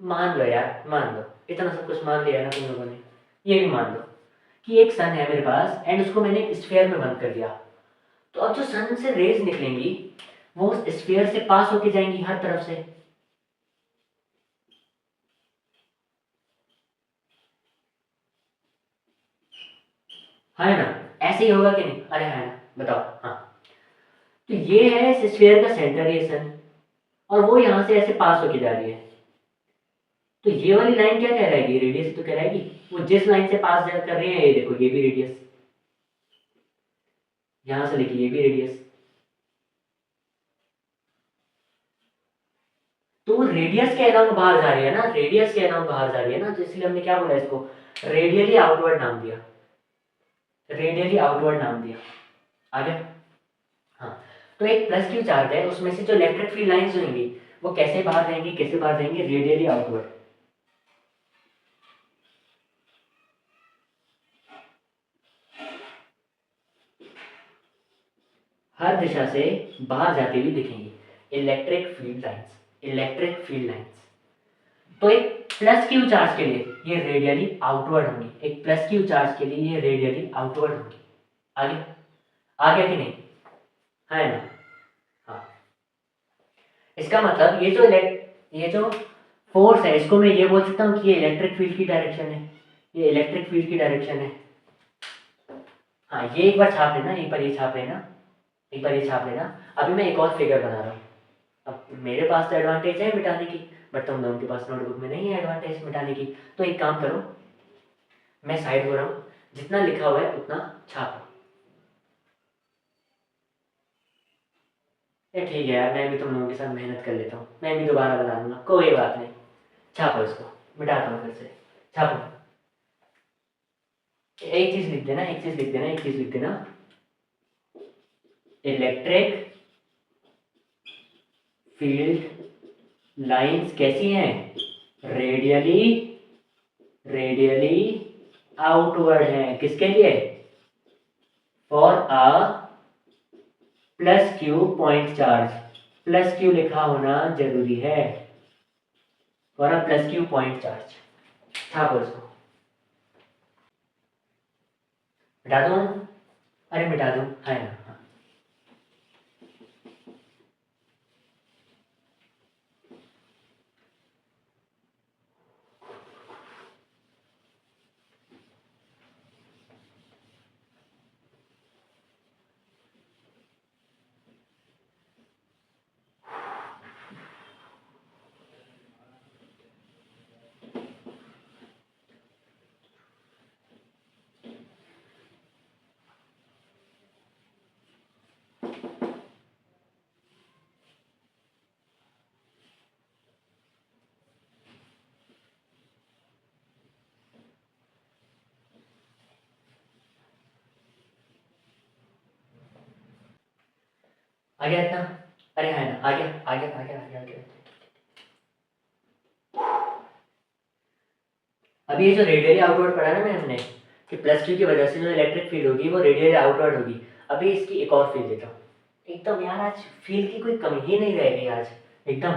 मान लो यार, मान लो, इतना सब कुछ मान लिया ना तुम लोगों ने, ये भी मान लो कि एक सन है मेरे पास एंड उसको मैंने स्फीयर में बंद कर दिया। तो अब जो सन से रेज निकलेंगी वो स्फीयर से पास होके जाएंगी हर तरफ से। है ना, ऐसे ही होगा कि नहीं, अरे है ना, बताओ। हाँ, तो ये है इस स्फीयर का सेंटर, ये सन, और वो यहां से ऐसे पास होके जा रही है। तो ये वाली लाइन क्या कहलाएगी, रेडियस तो कहलाएगी। वो जिस लाइन से पास कर रही है, ये देखो ये भी रेडियस, यहां से लेके ये भी रेडियस। तो रेडियस के अराउंड बाहर जा रही है ना, रेडियस के अराउंड बाहर जा रही है ना, तो इसलिए हमने क्या बोला इसको, रेडियली आउटवर्ड नाम दिया, रेडियली आउटवर्ड नाम दिया। आ गया। हाँ, तो एक प्लस क्यू चार्ज है, उसमें से जो इलेक्ट्रिक फील्ड लाइंस होंगी वो कैसे बाहर जाएंगी, कैसे बाहर जाएंगे, रेडियली आउटवर्ड। हर दिशा से बाहर जाती हुई दिखेंगी, electric field lines, electric field lines. तो एक प्लस क्यू चार्ज के लिए ये रेडियली आउटवर्ड होंगी, एक प्लस क्यू चार्ज के लिए ये रेडियली आउटवर्ड होंगी। आगे, आ गया कि नहीं, है ना। हाँ, इसका मतलब ये जो फोर्स है, इसको मैं ये बोल सकता हूँ कि ये इलेक्ट्रिक फील्ड की डायरेक्शन है, ये इलेक्ट्रिक फील्ड की डायरेक्शन है। हाँ, ये एक बार छाप लेना, एक बार ये छाप लेना, एक बार ये छाप लेना। अभी मैं एक और फिगर बना रहा हूँ। अब मेरे पास तो एडवांटेज है मिटाने की, बट तुम लोगों के पास नोटबुक में नहीं है एडवांटेज मिटाने की। तो एक काम करो, मैं साइड हो रहा हूँ, जितना लिखा हुआ है उतना छापो। ये ठीक है यार, मैं भी तुम लोगों के साथ मेहनत कर लेता हूँ, मैं भी दोबारा बना लूंगा, कोई बात नहीं। छापो इसको, मिटाता हूँ फिर से, छापो। एक चीज लिख देना, एक चीज लिख देना, एक चीज लिख देना, इलेक्ट्रिक फील्ड लाइंस कैसी हैं, रेडियली आउटवर्ड हैं। किसके लिए, for a plus Q point charge, plus Q लिखा होना जरूरी है, for a plus Q point charge. छापो इसको, मिटा दूं, अरे मिटा दूं, है ना, हाँ। आ गया इतना, अरे है ना, आ गया आ गया आ गया आ गया आ गया। अभी ये जो रेडियली आउटवर्ड पढ़ा ना हमने कि प्लस क्यू की वजह से जो इलेक्ट्रिक फील्ड होगी वो रेडियली आउटवर्ड होगी। अभी इसकी एक और फील्ड देता हूँ, एकदम यार आज फील्ड की कोई कमी ही नहीं रहेगी आज एकदम।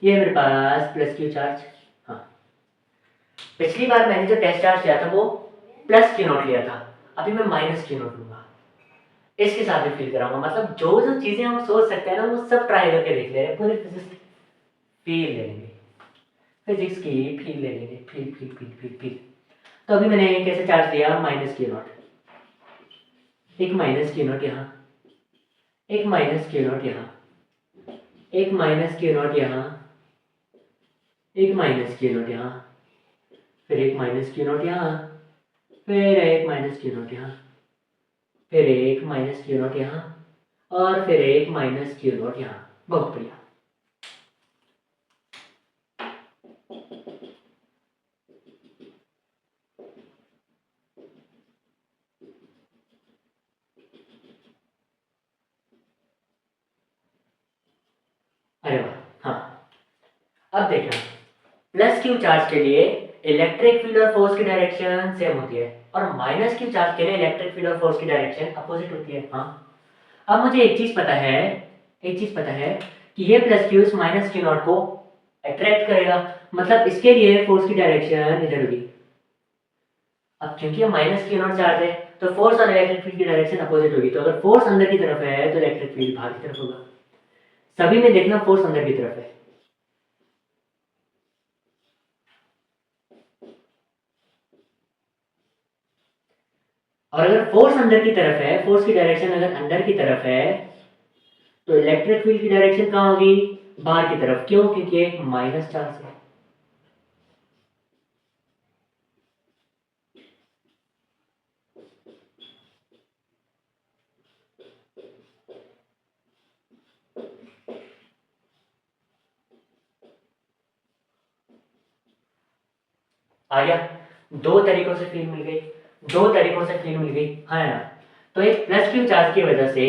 ये मेरे पास प्लस क्यू चार्ज, हाँ। पिछली बार मैंने जो टेस्ट चार्ज लिया था वो प्लस क्यू नॉट लिया था, अभी मैं माइनस क्यू नॉट लूंगा, इसके साथ भी फील कराऊंगा। मतलब जो जो चीजें हम सोच सकते हैं ना वो सब ट्राई करके देख ले रहे हैं, पूरे फिजिक्स फील ले लेंगे, फिजिक्स की फील ले लेंगे, feel feel feel feel feel. तो अभी मैंने कैसे चार्ज लिया, माइनस क्यू नॉट, एक माइनस क्यू नॉट यहाँ, एक माइनस क्यू नॉट यहाँ, एक माइनस क्यू नॉट यहाँ, एक माइनस क्यू नॉट यहाँ, फिर एक माइनस क्यू नॉट यहाँ, फिर एक माइनस क्यू नॉट यहाँ, फिर एक माइनस क्यू नॉट यहाँ, और फिर एक माइनस क्यू नॉट यहाँ। बहुत बढ़िया। अरे वाह, हाँ। अब देखना, प्लस क्यू चार्ज के लिए इलेक्ट्रिक फील्ड और फोर्स की डायरेक्शन सेम होती है, और माइनस क्यू चार्ज के लिए इलेक्ट्रिक फील्ड और फोर्स की डायरेक्शन अपोजिट होती है, हाँ। अब मुझे एक चीज पता है, एक चीज पता है कि ये प्लस क्यू इस माइनस क्यू नॉट को अट्रैक्ट करेगा, मतलब इसके लिए फोर्स की डायरेक्शन इधर होगी। अब क्योंकि ये माइनस क्यू नॉट चार्ज है तो फोर्स और इलेक्ट्रिक फील्ड की डायरेक्शन अपोजिट होगी, तो अगर फोर्स अंदर की तरफ है तो इलेक्ट्रिक फील्ड बाहर की तरफ होगा। सभी में देखना फोर्स अंदर की तरफ है, और अगर फोर्स अंदर की तरफ है, फोर्स की डायरेक्शन अगर अंदर की तरफ है तो इलेक्ट्रिक फील्ड की डायरेक्शन कहाँ होगी, बाहर की तरफ। क्यों, क्योंकि एक माइनस चार्ज है। आ गया, दो तरीकों से फील्ड मिल गई, दो तरीकों से फील्ड मिल गई, है ना। तो एक प्लस क्यू चार्ज की वजह से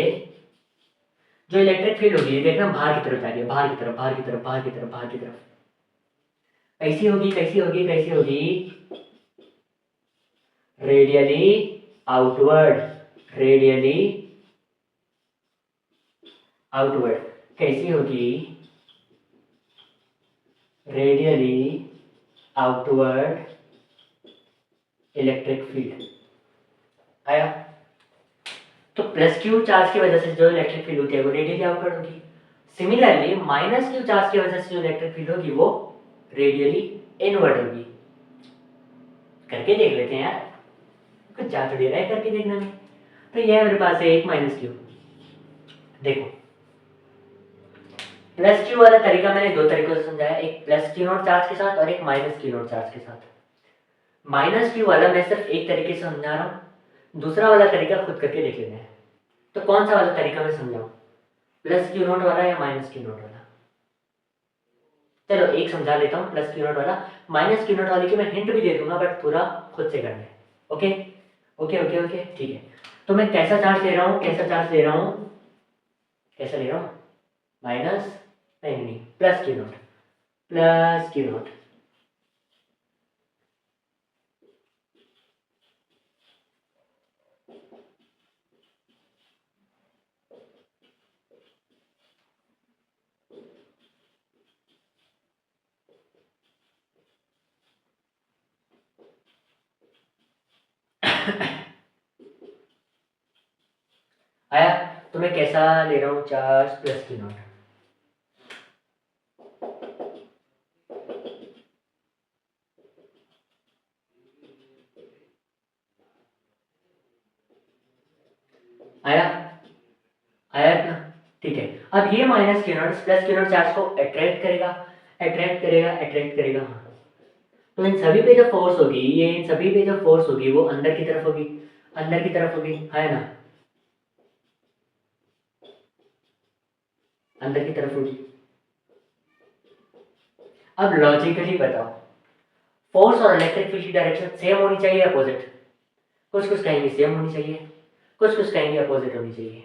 जो इलेक्ट्रिक फील्ड होगी देखना बाहर की तरफ जा रही है, बाहर की तरफ बाहर की तरफ बाहर की तरफ बाहर की तरफ। कैसी होगी कैसी होगी कैसी होगी, रेडियली आउटवर्ड, रेडियली आउटवर्ड। कैसी होगी, रेडियली आउटवर्ड इलेक्ट्रिक फील्ड। आया, तो प्लस क्यू चार्ज की वजह से जो इलेक्ट्रिक फील्ड होती है वो रेडियली आउटवर्ड होगी। सिमिलरली माइनस क्यू चार्ज की वजह से जो इलेक्ट्रिक फील्ड होगी वो रेडियली इनवर्ड होगी। करके देख लेते हैं यार, कुछ जा तो दे रहा है करके देखने में। तो यह मेरे पास है एक माइनस क्यू। देखो प्लस क्यू वाला तरीका मैंने दो तरीकों से समझाया, एक प्लस क्यू नॉट चार्ज के साथ और एक माइनस क्यू नॉट चार्ज के साथ। माइनस क्यू वाला मैं सिर्फ एक तरीके से समझा रहा हूँ, दूसरा वाला तरीका खुद करके देख लेना है। तो कौन सा वाला तरीका मैं समझाऊं, प्लस क्यू नॉट वाला या माइनस क्यू नॉट वाला? चलो एक समझा देता हूँ प्लस क्यू नॉट वाला, माइनस क्यू नॉट वाले की मैं हिंट भी दे दूंगा बट पूरा खुद से करना है। ओके ओके ओके ओके ठीक है। तो मैं कैसा चार्ज ले रहा हूँ, कैसा चार्ज ले रहा हूँ, कैसा ले रहा हूँ, माइनस, नहीं, plus Q not, plus Q not. आया, तो मैं कैसा ले रहा हूँ चार्ज प्लस क्यू नॉट। आया, आया ना, ठीक है। अब ये minus Q not plus Q not charge को अट्रैक्ट करेगा, अट्रैक्ट करेगा, अट्रैक्ट करेगा। तो इन सभी पे जो फोर्स होगी, ये इन सभी पे जो फोर्स होगी वो अंदर की तरफ होगी, अंदर की तरफ होगी, है ना, अंदर की तरफ होगी। अब लॉजिकली बताओ, फोर्स और इलेक्ट्रिक फील्ड की डायरेक्शन सेम होनी चाहिए, अपोजिट? कुछ कुछ कहेंगे सेम होनी चाहिए, कुछ कुछ कहेंगे अपोजिट होनी चाहिए।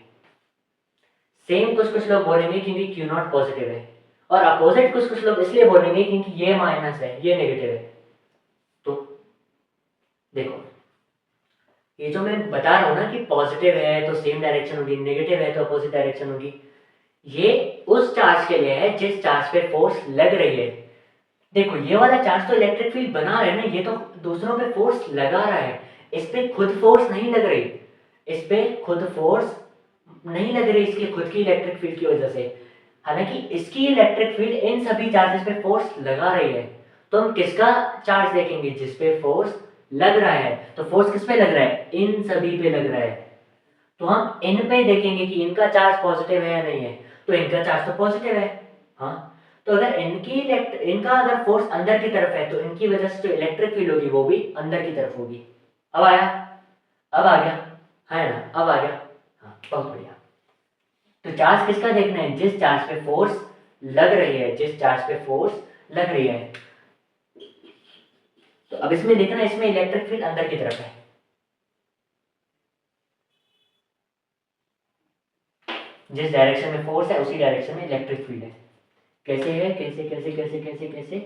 सेम कुछ कुछ लोग बोलेंगे क्योंकि क्यू नॉट पॉजिटिव है, और अपोजिट कुछ कुछ लोग इसलिए बोलेंगे क्योंकि ये माइनस है, ये नेगेटिव है। तो देखो, ये जो मैं बता रहा हूँ ना कि पॉजिटिव है तो सेम डायरेक्शन होगी, नेगेटिव है तो अपोजिट डायरेक्शन होगी, ये उस चार्ज के लिए है जिस चार्ज पे फोर्स लग रही है। देखो ये वाला चार्ज तो इलेक्ट्रिक फील्ड बना रहा है ना, ये तो दूसरों पे फोर्स लगा रहा है, इस पे खुद फोर्स नहीं लग रही, इस पे खुद फोर्स नहीं लग रही इसकी खुद की इलेक्ट्रिक फील्ड की वजह से। हालांकि इसकी इलेक्ट्रिक फील्ड इन सभी चार्जेस पे फोर्स लगा रही है। तो हम किसका चार्ज देखेंगे, जिस पे फोर्स लग रहा है। तो फोर्स किस पे लग रहा है, इन सभी पे लग रहा है। तो हम इन पे देखेंगे कि इनका चार्ज पॉजिटिव है या नहीं है, तो इनका चार्ज तो पॉजिटिव है। हाँ, तो अगर इनका अगर फोर्स अंदर की तरफ है तो इनकी वजह से जो इलेक्ट्रिक फील्ड होगी वो भी अंदर की तरफ होगी। अब आया, अब आ गया, है ना, अब आ गया। हाँ, बहुत बढ़िया। तो चार्ज किसका देखना है, जिस चार्ज पे फोर्स लग रही है, जिस चार्ज पे फोर्स लग रही है। तो अब इसमें देखना, इसमें इलेक्ट्रिक फील्ड अंदर की तरफ है, जिस डायरेक्शन में फोर्स है उसी डायरेक्शन में इलेक्ट्रिक फील्ड है। कैसे है, कैसे कैसे कैसे कैसे कैसे?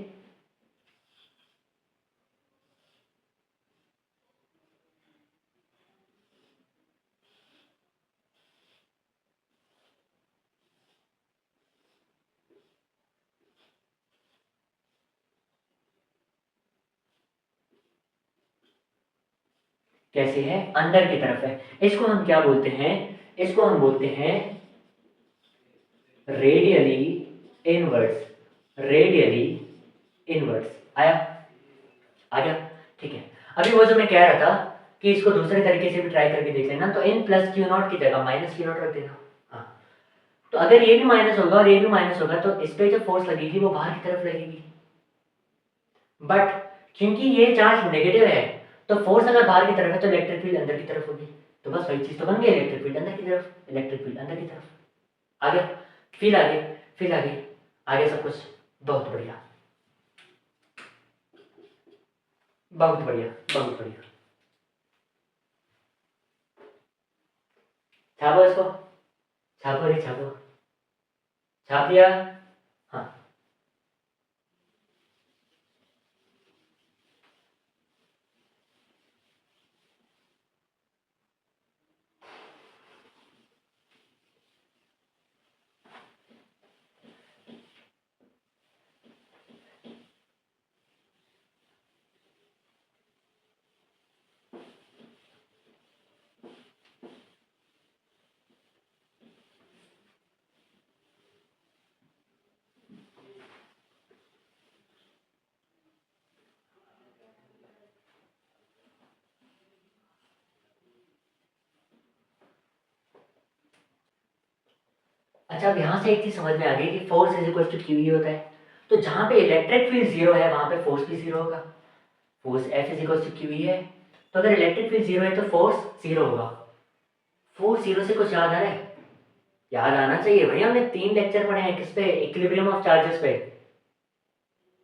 कैसे है, अंदर की तरफ है। इसको हम क्या बोलते हैं, इसको हम बोलते हैं रेडियली इनवर्स, रेडियली इनवर्स। आया, आ गया, ठीक है। अभी वो जो मैं कह रहा था कि इसको दूसरे तरीके से भी ट्राई करके देख लेना, तो इन प्लस क्यू नॉट की जगह माइनस क्यू नॉट रख देना। हाँ, तो अगर ये भी माइनस होगा और ये भी माइनस होगा तो इस पे जो फोर्स लगेगी वो बाहर की तरफ लगेगी। बट क्योंकि ये चार्ज नेगेटिव है तो फोर्स अगर बाहर की तरफ है तो इलेक्ट्रिक फील्ड अंदर की तरफ होगी। तो बस वही चीज तो बन गई, इलेक्ट्रिक फील्ड अंदर की तरफ, इलेक्ट्रिक फील्ड अंदर की तरफ। आगे, फिर आगे, फिर आगे, आगे सब कुछ बहुत बढ़िया, बहुत बढ़िया, बहुत बढ़िया। छापो इसको, छापो रे छापो, छाप दिया। हाँ, अच्छा, अब यहाँ से एक चीज समझ में आ गई कि force is equal to Q ही होता है। तो जहाँ पे इलेक्ट्रिक फील्ड जीरो है वहां पे फोर्स भी जीरो होगा, force F is equal to Q ही है। तो अगर इलेक्ट्रिक फील्ड जीरो है तो फोर्स जीरो होगा। फोर्स जीरो से कुछ याद आ रहा है? याद आना चाहिए भैया, हमने 3 लेक्चर पढ़े हैं किस पे, इक्विलिब्रियम ऑफ चार्जेस पे।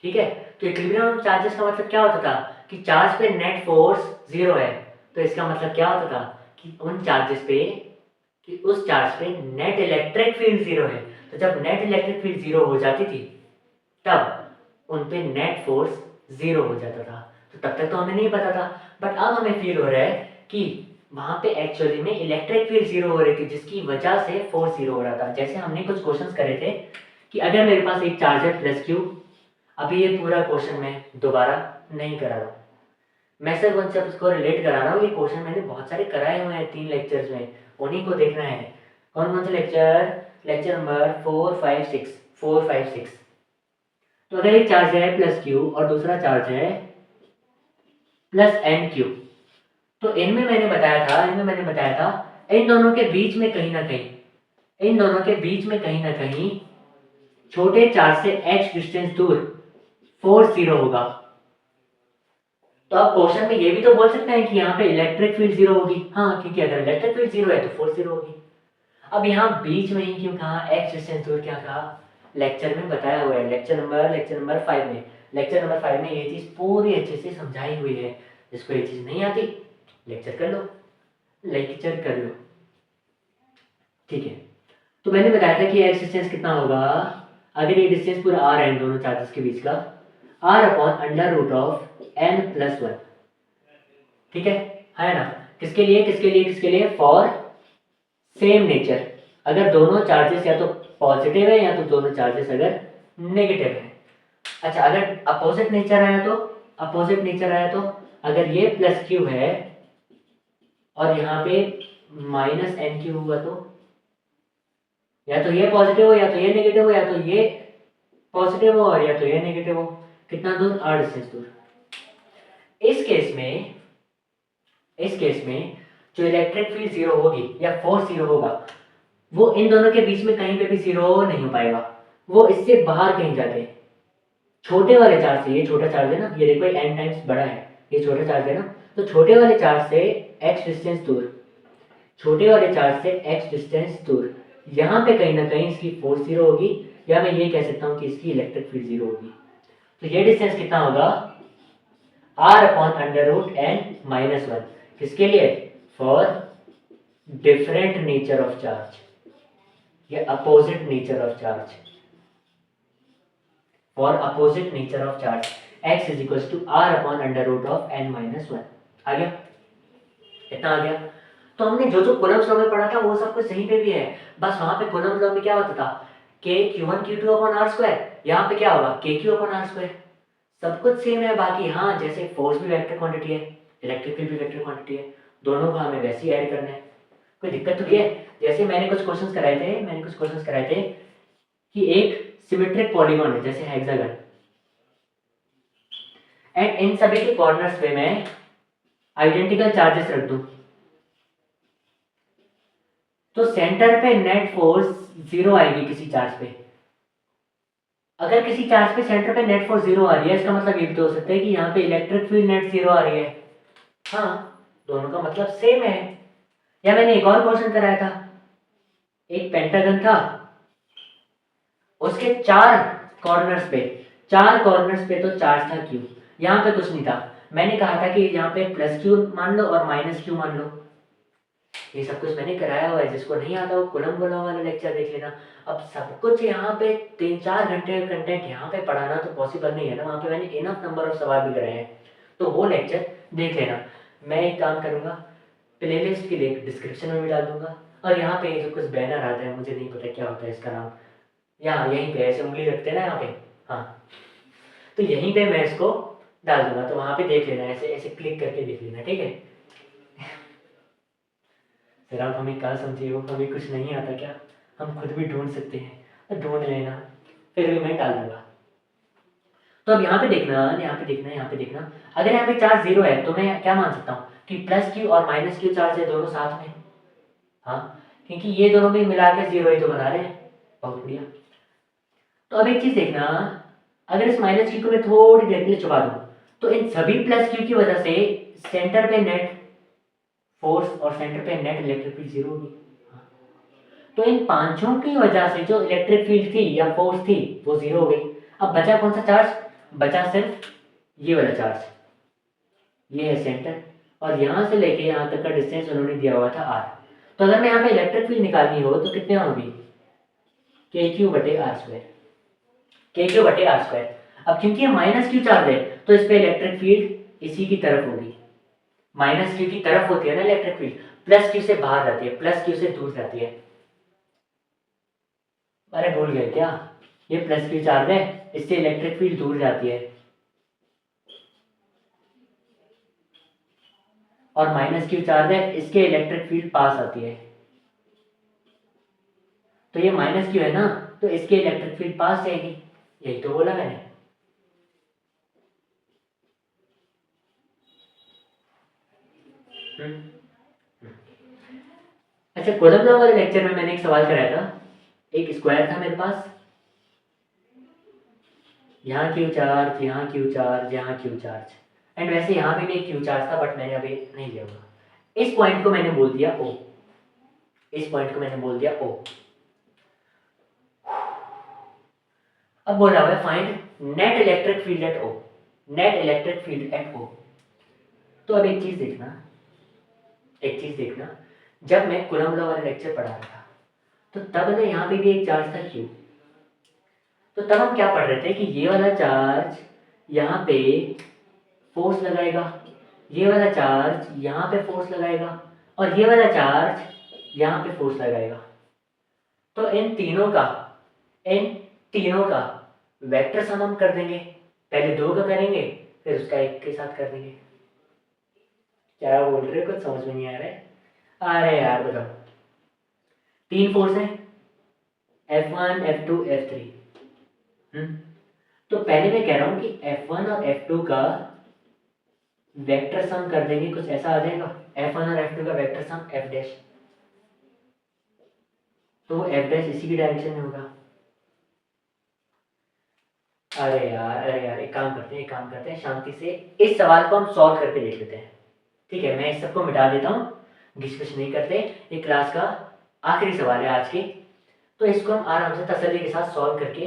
ठीक है, तो इक्विलिब्रियम ऑफ चार्जेस का मतलब क्या होता था कि चार्ज पे नेट फोर्स जीरो है। तो इसका मतलब क्या होता था कि उन चार्जेस पे कि उस चार्ज पे नेट इलेक्ट्रिक फील्ड 0 है। तो जब नेट इलेक्ट्रिक फील्ड 0 हो जाती थी तब उन पे नेट फोर्स 0 हो जाता था। तो तब तक तो हमें नहीं पता था, बट अब हमें फील हो रहा है कि वहां पे एक्चुअली में इलेक्ट्रिक फील्ड 0 हो रही थी, जिसकी वजह से फोर्स 0 हो रहा था। जैसे हमने कुछ क्वेश्चंस करे थे कि अगर मेरे पास एक चार्ज है प्लस क्यू, अभी ये पूरा क्वेश्चन मैं दोबारा नहीं करा रहा हूँ, मैं सिर्फ उनसे उसको रिलेट करा रहा हूँ। ये क्वेश्चन मैंने बहुत सारे कराए हुए हैं 3 लेक्चर्स में, उन्हीं को देखना है। कौन कौन से लेक्चर? Lecture number 4, 5, 6, 4, 5, 6। तो अगर एक चार्ज है प्लस क्यू और दूसरा चार्ज है प्लस एन क्यू, तो इनमें मैंने बताया था इन दोनों के बीच में कहीं ना कहीं छोटे चार्ज से h डिस्टेंस दूर फोर्स 0 होगा। तो आप क्वेश्चन में ये भी तो बोल सकते हैं कि यहाँ पे इलेक्ट्रिक फील्ड 0 होगी। हाँ, क्योंकि अगर इलेक्ट्रिक फील्ड 0 है तो फोर्स 0 होगी। अब यहाँ बीच में ही क्यों कहा, h डिस्टेंस दूर क्या कहा? लेक्चर में बताया हुआ है, लेक्चर नंबर 5 में। लेक्चर नंबर 5 में ये चीज पूरी अच्छे से समझाई हुई है। जिसको ये चीज नहीं आती लेक्चर कर लो, ठीक है। तो मैंने बताया था कि x डिस्टेंस कितना होगा, अगर ये डिस्टेंस पूरा r है इन दोनों चार्जेस के बीच का, r upon under root of n plus 1, ठीक है ना? किसके लिए? For same nature. अगर दोनों चार्जेस या तो पॉजिटिव है या तो दोनों चार्जेस अगर नेगेटिव है। अच्छा, अगर अपोजिट नेचर आया तो अगर ये प्लस क्यू है और यहाँ पे माइनस एन क्यू हुआ तो या तो ये पॉजिटिव हो या तो ये नेगेटिव हो, या तो ये पॉजिटिव हो और या तो ये नेगेटिव हो। कितना दूर? r डिस्टेंस दूर। इस केस में जो इलेक्ट्रिक फील्ड 0 होगी या फोर्स 0 होगा, वो इन दोनों के बीच में कहीं पे भी 0 नहीं हो पाएगा। वो इससे बाहर कहीं जाके छोटे वाले चार्ज से, ये छोटा चार्ज है ना, ये देखो n टाइम्स बड़ा है, ये छोटा चार्ज है ना, तो छोटे वाले चार्ज से x डिस्टेंस दूर, यहाँ पे कहीं ना कहीं इसकी फोर्स 0 होगी, या मैं ये कह सकता हूँ कि इसकी इलेक्ट्रिक फील्ड 0 होगी। तो ये डिस्टेंस कितना होगा? r upon under root n minus 1। किसके लिए? For different nature of charge या opposite nature of charge. For opposite nature of charge x is equal to r upon under root of n minus 1। आ गया? इतना आ गया? तो हमने जो कूलम्ब्स लॉ में पढ़ा था वो सब कुछ सही पे भी है, बस वहां पे कूलम्ब्स लॉ में क्या होता था, k q1 q2 upon r square, यहाँ पे क्या होगा k q upon r square. सब कुछ सेम है। बाकी हाँ, जैसे फोर्स भी वेक्टर क्वांटिटी है, इलेक्ट्रिक फील्ड भी वेक्टर क्वांटिटी है, दोनों को हमें वैसे ही ऐड करना है। कोई दिक्कत तो नहीं है? जैसे मैंने कुछ क्वेश्चंस कराए थे कि एक सिमेट्रिक पॉलीगॉन है जैसे हेक्सागन, एंड इन सभी के कॉर्नर्स पे मैं आइडेंटिकल चार्जेस रख दूं, तो सेंटर पे नेट फोर्स 0 आएगी किसी चार्ज पे। अगर किसी चार्ज पे सेंटर पे नेट फोर्स 0 आ रही है, इसका मतलब ये भी तो हो सकता है कि यहाँ पे इलेक्ट्रिक फील्ड नेट 0 आ रही है। हाँ, दोनों का मतलब सेम है। या मैंने एक और क्वेश्चन कराया था, एक पेंटागन था, उसके चार कॉर्नर्स पे तो चार्ज था क्यू, यहाँ पे कुछ नहीं था। मैंने कहा था कि यहाँ पे प्लस क्यू मान लो और माइनस क्यू मान लो। ये सब कुछ मैंने कराया हुआ है, जिसको नहीं आता वो कूलम्ब लॉ वाला लेक्चर देख लेना। अब सब कुछ यहाँ पे 3-4 घंटे कंटेंट यहाँ पे पढ़ाना तो पॉसिबल नहीं है ना, वहाँ पे मैंने इनफ नंबर ऑफ सवाल भी कराए हैं, तो वो लेक्चर देख लेना। मैं एक काम करूँगा, प्लेलिस्ट की लिंक डिस्क्रिप्शन में भी डाल दूंगा, और यहाँ पे जो कुछ बैनर आता है, मुझे नहीं पता क्या होता है इसका नाम, यहाँ यहीं पे ऐसे उंगली रखते हैं ना यहाँ पे, हाँ, तो यहीं पे मैं इसको डाल दूंगा, तो वहाँ पे देख लेना, ऐसे ऐसे क्लिक करके देख लेना, ठीक है? सर आप हमें क्या समझे हो, हमें कुछ नहीं आता क्या? हम खुद भी ढूंढ सकते हैं, तो ढूंढ लेना, फिर भी मैं डाल दूंगा। तो अब यहाँ पे देखना, अगर यहाँ पे चार्ज 0 है तो मैं क्या मान सकता हूँ कि प्लस क्यू और माइनस क्यू चार्ज है दोनों साथ में। हाँ, क्योंकि ये दोनों भी मिला के 0 ही तो बना रहे हैं। बहुत बढ़िया। तो अब एक चीज देखना, अगर इस माइनस क्यू को मैं थोड़ी देर के लिए छुपा दूं, तो इन सभी प्लस क्यू की वजह से सेंटर पे नेट फोर्स और सेंटर पे नेट इलेक्ट्रिक फील्ड 0 होगी। तो इन पांचों की वजह से जो इलेक्ट्रिक फील्ड थी या फोर्स थी वो 0 हो गई। अब बचा कौन सा चार्ज? बचा सिर्फ ये वाला चार्ज, ये है सेंटर, और यहां से लेके यहां तक का डिस्टेंस उन्होंने दिया हुआ था r। तो अगर मैं यहाँ पे इलेक्ट्रिक फील्ड निकालनी हो तो कितने होगी, के क्यू बटे आर स्क्वायर, के क्यू बटे आर स्क्वायर। अब क्योंकि ये माइनस क्यू चार्ज है तो इस पे इलेक्ट्रिक फील्ड इसी की तरफ होगी, माइनस क्यू की तरफ होती है ना इलेक्ट्रिक फील्ड, प्लस क्यू से बाहर जाती है, प्लस क्यू से दूर जाती है। अरे भूल गए क्या, ये प्लस क्यू चार्ज है, इससे इलेक्ट्रिक फील्ड दूर जाती है, और माइनस क्यू चार्ज है, इसके इलेक्ट्रिक फील्ड पास आती है। तो ये माइनस क्यू है ना, तो इसके इलेक्ट्रिक फील्ड पास जाएगी, यही तो बोला मैंने। अच्छा, कूलम्ब लॉ वाले लेक्चर में मैंने एक सवाल कराया था, एक स्क्वायर था मेरे पास, यहाँ क्यू चार्ज, यहाँ क्यू चार्ज, यहाँ क्यू चार्ज, एंड वैसे यहाँ पे भी एक क्यू चार्ज था, बट मैंने अभी नहीं लिया होगा। इस पॉइंट को मैंने बोल दिया ओ, इस पॉइंट को मैंने बोल दिया ओ। अब बोल रहा है find net electric field at O, net electric field at O. तो अब एक चीज देखना, एक चीज देखना, जब मैं कूलम्ब लॉ वाला लेक्चर पढ़ा रहा था तो तब ना यहाँ पे भी एक चार्ज था क्यू, तो तब हम क्या पढ़ रहे थे कि ये वाला चार्ज यहाँ पे फोर्स लगाएगा, ये वाला चार्ज यहाँ पे फोर्स लगाएगा, और ये वाला चार्ज यहाँ पे फोर्स लगाएगा। तो इन तीनों का वेक्टर सम हम कर देंगे, पहले दो का करेंगे फिर उसका एक के साथ कर देंगे। क्या बोल रहे हो, कुछ समझ में नहीं आ रहा है? अरे यार बताओ, तीन फोर्स है, F1 F2 F3। तो पहले मैं कह रहा हूं कि F1 और F2 का वेक्टर सम कर देंगे, कुछ ऐसा आ जाएगा, F1 और F2 का वेक्टर सम F डैश, तो वो F डैश इसी की डायरेक्शन में होगा। अरे यार एक काम करते हैं, एक काम करते हैं, शांति से इस सवाल को हम सॉल्व करके देख लेते हैं। ठीक है, मैं इस सबको मिटा देता हूँ, घिसपिच नहीं करते। ये क्लास का आखिरी सवाल है आज के, तो इसको हम आराम से तसल्ली के साथ सॉल्व करके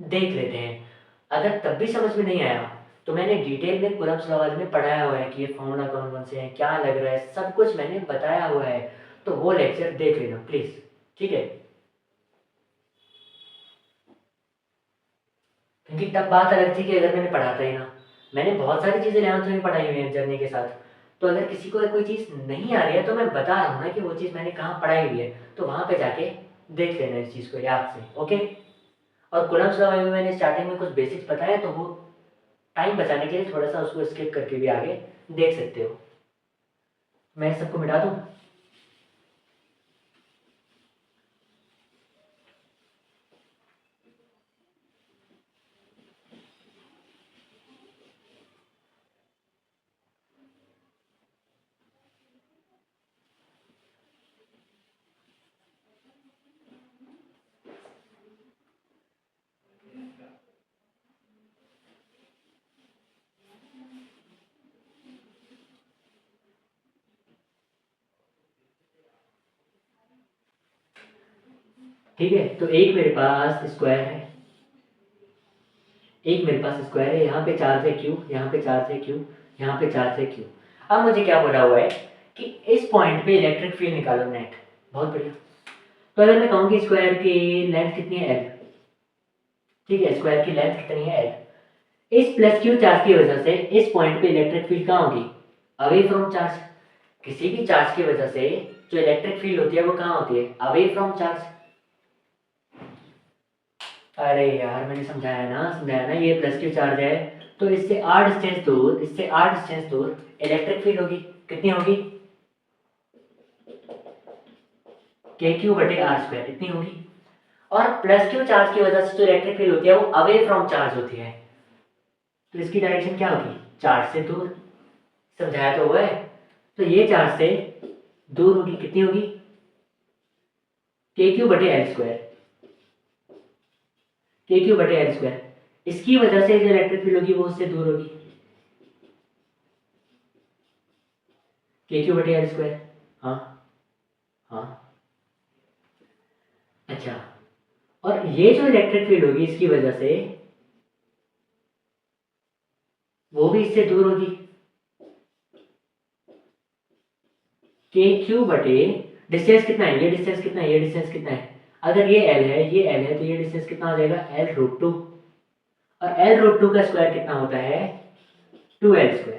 देख लेते हैं। अगर तब भी समझ में नहीं आया तो मैंने डिटेल में कूलम्ब लॉ में पढ़ाया हुआ है कि ये फॉर्मूला कौन कौन से हैं, क्या लग रहा है, सब कुछ मैंने बताया हुआ है, तो वो लेक्चर देख लेना प्लीज। ठीक है, क्योंकि तब बात अलग थी कि अगर मैंने पढ़ाता ही ना, मैंने बहुत सारी चीज़ें 11th में पढ़ाई हुई हैं जर्नी के साथ, तो अगर किसी को कोई चीज़ नहीं आ रही है तो मैं बता रहा हूँ ना कि वो चीज़ मैंने कहाँ पढ़ाई हुई है, तो वहाँ पे जाके देख लेना इस चीज़ को याद से। ओके, और कूलम्ब लॉ में मैंने स्टार्टिंग में कुछ बेसिक्स बताया, तो वो टाइम बचाने के लिए थोड़ा सा उसको स्किप करके भी आगे देख सकते हो। मैं सबको मिटा दूँ? ठीक है, तो एक मेरे पास स्क्वायर है, एक मेरे पास स्क्वायर है, यहाँ पे चार्ज है क्यू, यहाँ पे चार्ज है क्यू, यहाँ पे चार्ज है क्यू। अब मुझे क्या बोला हुआ है कि इस पॉइंट पे इलेक्ट्रिक फील्ड निकालो नेट। बहुत बढ़िया, तो अगर मैं कहूँ कि स्क्वायर की लेंथ कितनी है एल, ठीक है, स्क्वायर की लेंथ कितनी है एल, इस प्लस क्यू चार्ज की वजह से इस पॉइंट पे इलेक्ट्रिक फील्ड कहाँ होगी, अवे फ्रॉम चार्ज। किसी भी चार्ज की वजह से जो इलेक्ट्रिक फील्ड होती है वो कहाँ होती है, अवे फ्रॉम चार्ज। अरे यार मैंने समझाया ना, समझाया ना, ये प्लस क्यू चार्ज है तो इससे आर डिस्टेंस दूर, इससे आर डिस्टेंस दूर इलेक्ट्रिक फील्ड होगी, कितनी होगी, के क्यू बटे आर स्क्वायर, इतनी होगी। और प्लस क्यू चार्ज की वजह से जो इलेक्ट्रिक फील्ड होती है वो अवे फ्रॉम चार्ज होती है, तो इसकी डायरेक्शन क्या होगी, चार्ज से दूर। समझाया तो हुआ है, तो ये चार्ज से दूर होगी, कितनी होगी, के क्यू बटे एल स्क्वायर, के क्यू बटे एल स्क्वायर। इसकी वजह से जो इलेक्ट्रिक फील्ड होगी वो उससे दूर होगी, के क्यू बटे एल स्क्वायर। हाँ हाँ, अच्छा, और ये जो इलेक्ट्रिक फील्ड होगी इसकी वजह से वो भी इससे दूर होगी, के क्यू बटे, डिस्टेंस कितना है, ये डिस्टेंस कितना है, ये डिस्टेंस कितना है, अगर ये L है, ये L है, तो ये डिस्टेंस कितना हो जाएगा L√2, और L√2 का स्क्वायर कितना होता है 2L²।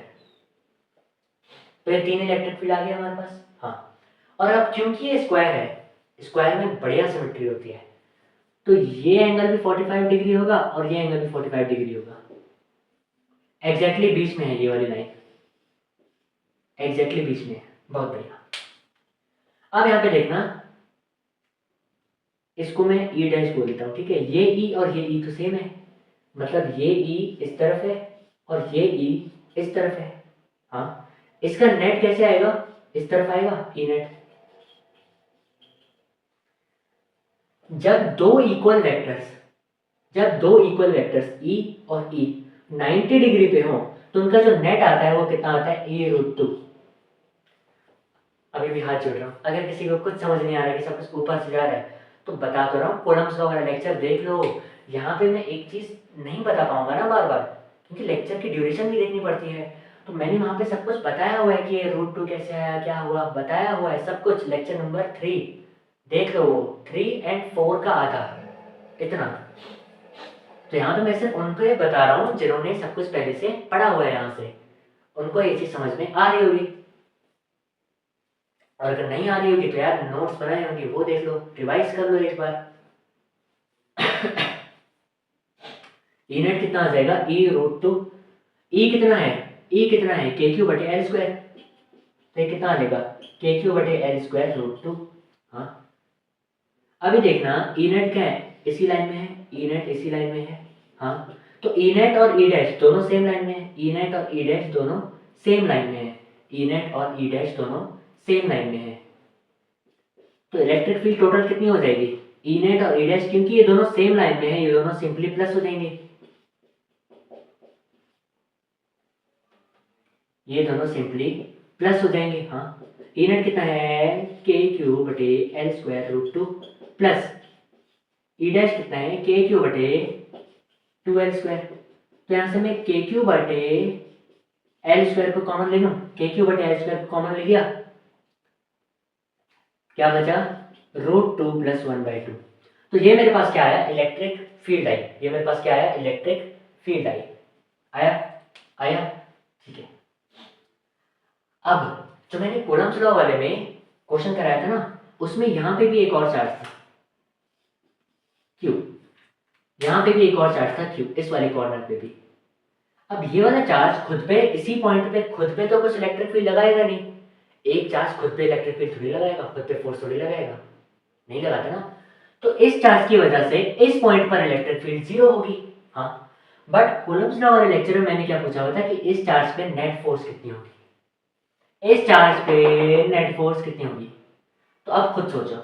तो ये 3 इलेक्ट्रिक फील्ड आ गया हमारे पास। हाँ, और अब क्योंकि ये स्क्वायर है, स्क्वायर में बढ़िया सिमेट्री होती है, तो ये एंगल भी 45 डिग्री होगा और ये एंगल भी 45 डिग्री होगा। एग्जैक्टली बीच में है ये वाली लाइन, एग्जैक्टली बीच में है। बहुत बढ़िया। अब यहाँ पे देखना, इसको मैं ई डैश बोल देता हूँ, ठीक है। ये ई और ये ई तो सेम है, मतलब ये ई इस तरफ है और ये ई इस तरफ है। हाँ, इसका नेट कैसे आएगा, इस तरफ आएगा ई नेट। जब दो इक्वल वेक्टर्स ई और ई 90 डिग्री पे हो, तो उनका जो नेट आता है वो कितना आता है E√2। अभी भी हाथ जोड़ रहा हूँ, अगर किसी को कुछ समझ नहीं आ रहा है कि सब कुछ ऊपर से जा रहा है, तो बता तो रहा हूँ, कूलम्ब्स लॉ वाला लेक्चर देख लो। यहाँ पे मैं एक चीज नहीं बता पाऊंगा ना बार बार, क्योंकि लेक्चर की ड्यूरेशन भी देखनी पड़ती है। तो मैंने वहां पे सब कुछ बताया हुआ है कि ये √2 कैसे आया, क्या हुआ, बताया हुआ है सब कुछ। लेक्चर नंबर 3 देख लो, 3 और 4 का आधा, इतना। तो यहाँ पे मैं सिर्फ उनको ये बता रहा हूँ जिन्होंने सब कुछ पहले से पढ़ा हुआ है, यहाँ से उनको ये चीज समझ में आ रही होगी। और अगर नहीं आ रही होगी तो यार नोट्स बनाए होंगे वो देख लो, रिवाइज कर लो एक बार। ई नेट कितना आ जाएगा E√2। ई कितना है, KQ/L²। तो ये कितना आ जाएगा KQ/L²√2। हाँ, अभी देखना ई नेट क्या है, इसी लाइन में है, ई नेट इसी लाइन में है। हाँ, तो ई नेट और ई डैश दोनों सेम लाइन में है, ई नेट और ई डैश दोनों सेम लाइन में है, ई नेट और ई डैश दोनों सेम लाइन में है। तो इलेक्ट्रिक फील्ड टोटल कितनी हो जाएगी, ई नेट और ई डैश, क्योंकि ये दोनों सेम लाइन में है, ये दोनों सिंपली प्लस हो जाएंगे, ये दोनों सिंपली प्लस हो जाएंगे। हाँ, ई नेट कितना है KQ/L²√2 प्लस ई डैश कितना है KQ/2L²। तो यहाँ से मैं KQ/L² को कॉमन ले लूँ, KQ/L² को कॉमन ले लिया, क्या बचा √2 + 1/2। तो ये मेरे पास क्या आया, इलेक्ट्रिक फील्ड आई। ये मेरे पास क्या आया, इलेक्ट्रिक फील्ड आई। आया, ठीक है। अब जो मैंने कूलम्ब्स लॉ वाले में क्वेश्चन कराया था ना, उसमें यहाँ पे भी एक और चार्ज था Q, यहाँ पे भी एक और चार्ज था Q, इस वाले कॉर्नर पे भी। अब ये वाला चार्ज खुद पे, इसी पॉइंट पे खुद पे तो कुछ इलेक्ट्रिक फील्ड लगाएगा नहीं, एक चार्ज खुद पे इलेक्ट्रिक फील्ड थोड़ी लगाएगा, खुद पे फोर्स थोड़ी लगाएगा, नहीं लगाता ना। तो इस चार्ज की वजह से इस पॉइंट पर इलेक्ट्रिक फील्ड 0 होगी। हाँ, बट कूलम्ब्स लॉ वाले लेक्चर में मैंने क्या पूछा हुआ था कि इस चार्ज पे नेट फोर्स कितनी होगी, इस चार्ज पे नेट फोर्स कितनी होगी। तो अब खुद सोचो,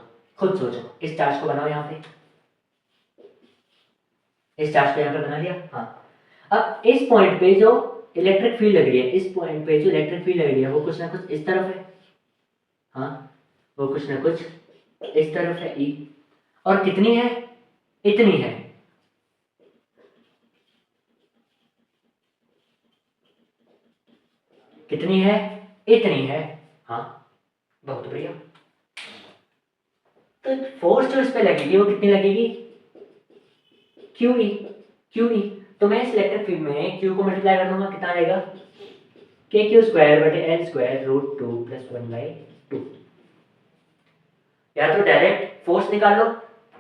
इस चार्ज को बनाओ, यहाँ पे इस चार्ज को यहाँ पे बना लिया। हाँ, अब इस पॉइंट पे जो इलेक्ट्रिक फील्ड लग रही है, इस पॉइंट पे जो इलेक्ट्रिक फील्ड लग रही है वो कुछ ना कुछ इस तरफ है। हाँ, वो कुछ ना कुछ इस तरफ है E, और कितनी है, इतनी है। कितनी है, इतनी है। हाँ, बहुत बढ़िया। तो फोर्स जो इस पे लगेगी वो कितनी लगेगी, QE। तो मैं इस इलेक्ट्रिक फील्ड में Q को मल्टीप्लाई कर दूंगा, कितना आ जाएगा KQ²/L²√2 + 1/2। या तो डायरेक्ट फोर्स निकाल लो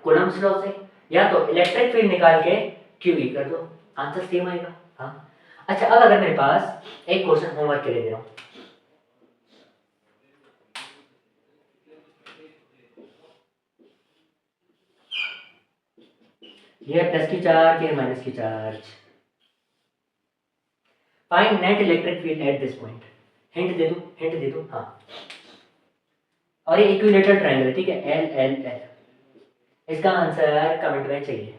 कूलम्ब्स लॉ से, या तो इलेक्ट्रिक फील्ड निकाल के QE कर दो, आंसर सेम आएगा। हाँ, अच्छा, अब अगर मेरे पास एक क्वेश्चन होमवर्क के लिए दे रहा हूँ, ये प्लस की चार्ज, ये माइनस की charge, find net electric field at this point. Hint दे दूं, हाँ, और ये इक्विलेटरल ट्रायंगल, ठीक है, LLL। इसका आंसर कमेंट में चाहिए,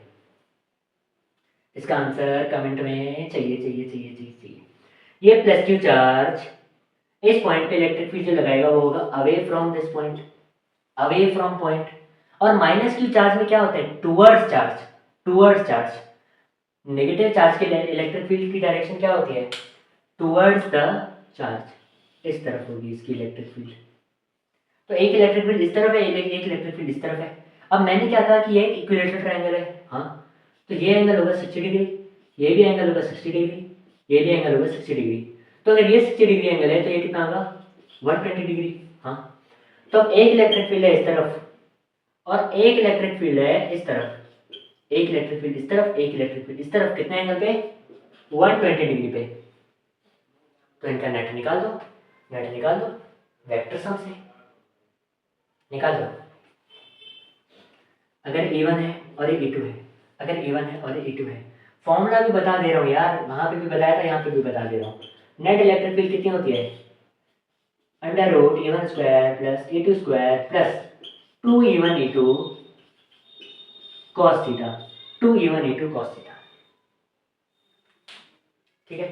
इसका आंसर कमेंट में चाहिए। ये प्लस क्यू चार्ज इस पॉइंट पे इलेक्ट्रिक फील्ड जो लगाएगा वो होगा away from this point, away from point. और माइनस क्यू चार्ज में क्या होता है, टूवर्ड्स चार्ज। नेगेटिव चार्ज के इलेक्ट्रिक फील्ड की डायरेक्शन क्या होती है, टूवर्ड्स द चार्ज, इस तरफ होगी इसकी इलेक्ट्रिक फील्ड। तो एक इलेक्ट्रिक फील्ड इस तरफ है, एक इलेक्ट्रिक फील्ड इस तरफ है। अब मैंने क्या कहा कि ये एक इक्विलेटरल ट्रायंगल है, हाँ, तो ये एंगल होगा 60 डिग्री, ये भी एंगल होगा 60 डिग्री, ये भी एंगल होगा 60 डिग्री। तो अगर ये 60 डिग्री एंगल है तो ये कितना होगा 120 डिग्री, हाँ। तो अब एक इलेक्ट्रिक फील्ड है इस तरफ और एक इलेक्ट्रिक फील्ड है इस तरफ, एक इलेक्ट्रिक फील्ड इस तरफ, एक इलेक्ट्रिक फील्ड इस तरफ, कितने एंगल पे 120 डिग्री पे। तो इनका नेट निकाल दो, नेट निकाल दो वेक्टर सम से, निकाल दो। अगर E1 है और ये E2 है, अगर E1 है और ये E2 है, फॉर्मूला भी बता दे रहा हूँ यार, वहां पे भी बताया था, यहाँ पे भी बता दे रहा हूँ। नेट इलेक्ट्रिक फील्ड कितनी होती है under root E1 square plus E2 square plus 2E1 E2 cos theta, 2E1 E2 cos theta, ठीक है।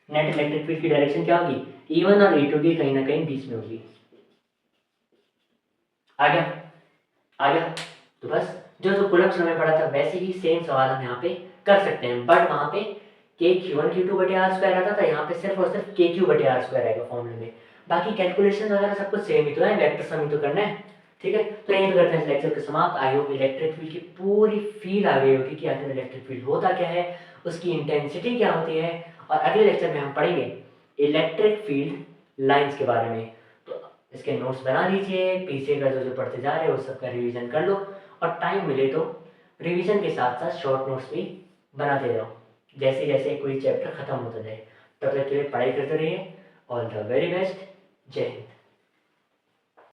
नेट इलेक्ट्रिक फील्ड की डायरेक्शन क्या होगी E1 और E2 की कहीं ना कहीं बीच में होगी। आ गया, आ गया। तो बस जो कुलम्ब्स में पढ़ा था वैसे ही सेम सवाल हम यहाँ पे कर सकते हैं, बट वहां पे के Q1 Q2 बटे आर स्क्वायर आता था, यहाँ पे सिर्फ और सिर्फ के क्यू बटे आर स्क्वायर आएगा फॉर्मूले में। बाकी कैलकुलेशन वगैरह सब कुछ सेम ही तो है, वेक्टर सम ही तो करना है, ठीक है। तो यहीं पे करते हैं इस लेक्चर को समाप्त। आई होप इलेक्ट्रिक फील्ड की पूरी फील आ गई होगी कि आखिर इलेक्ट्रिक फील्ड होता क्या है, उसकी इंटेंसिटी क्या होती है, और अगले लेक्चर में हम पढ़ेंगे इलेक्ट्रिक फील्ड लाइंस के बारे में। तो इसके नोट्स बना लीजिए, पीछे का जो जो पढ़ते जा रहे हो उस सबका रिवीजन कर लो, और टाइम मिले तो रिवीजन के साथ साथ शॉर्ट नोट्स भी बनाते रहो, जैसे जैसे कोई चैप्टर खत्म होता जाए। तब तक के लिए पढ़ाई करते रहिए। All the very best. जय हिंद।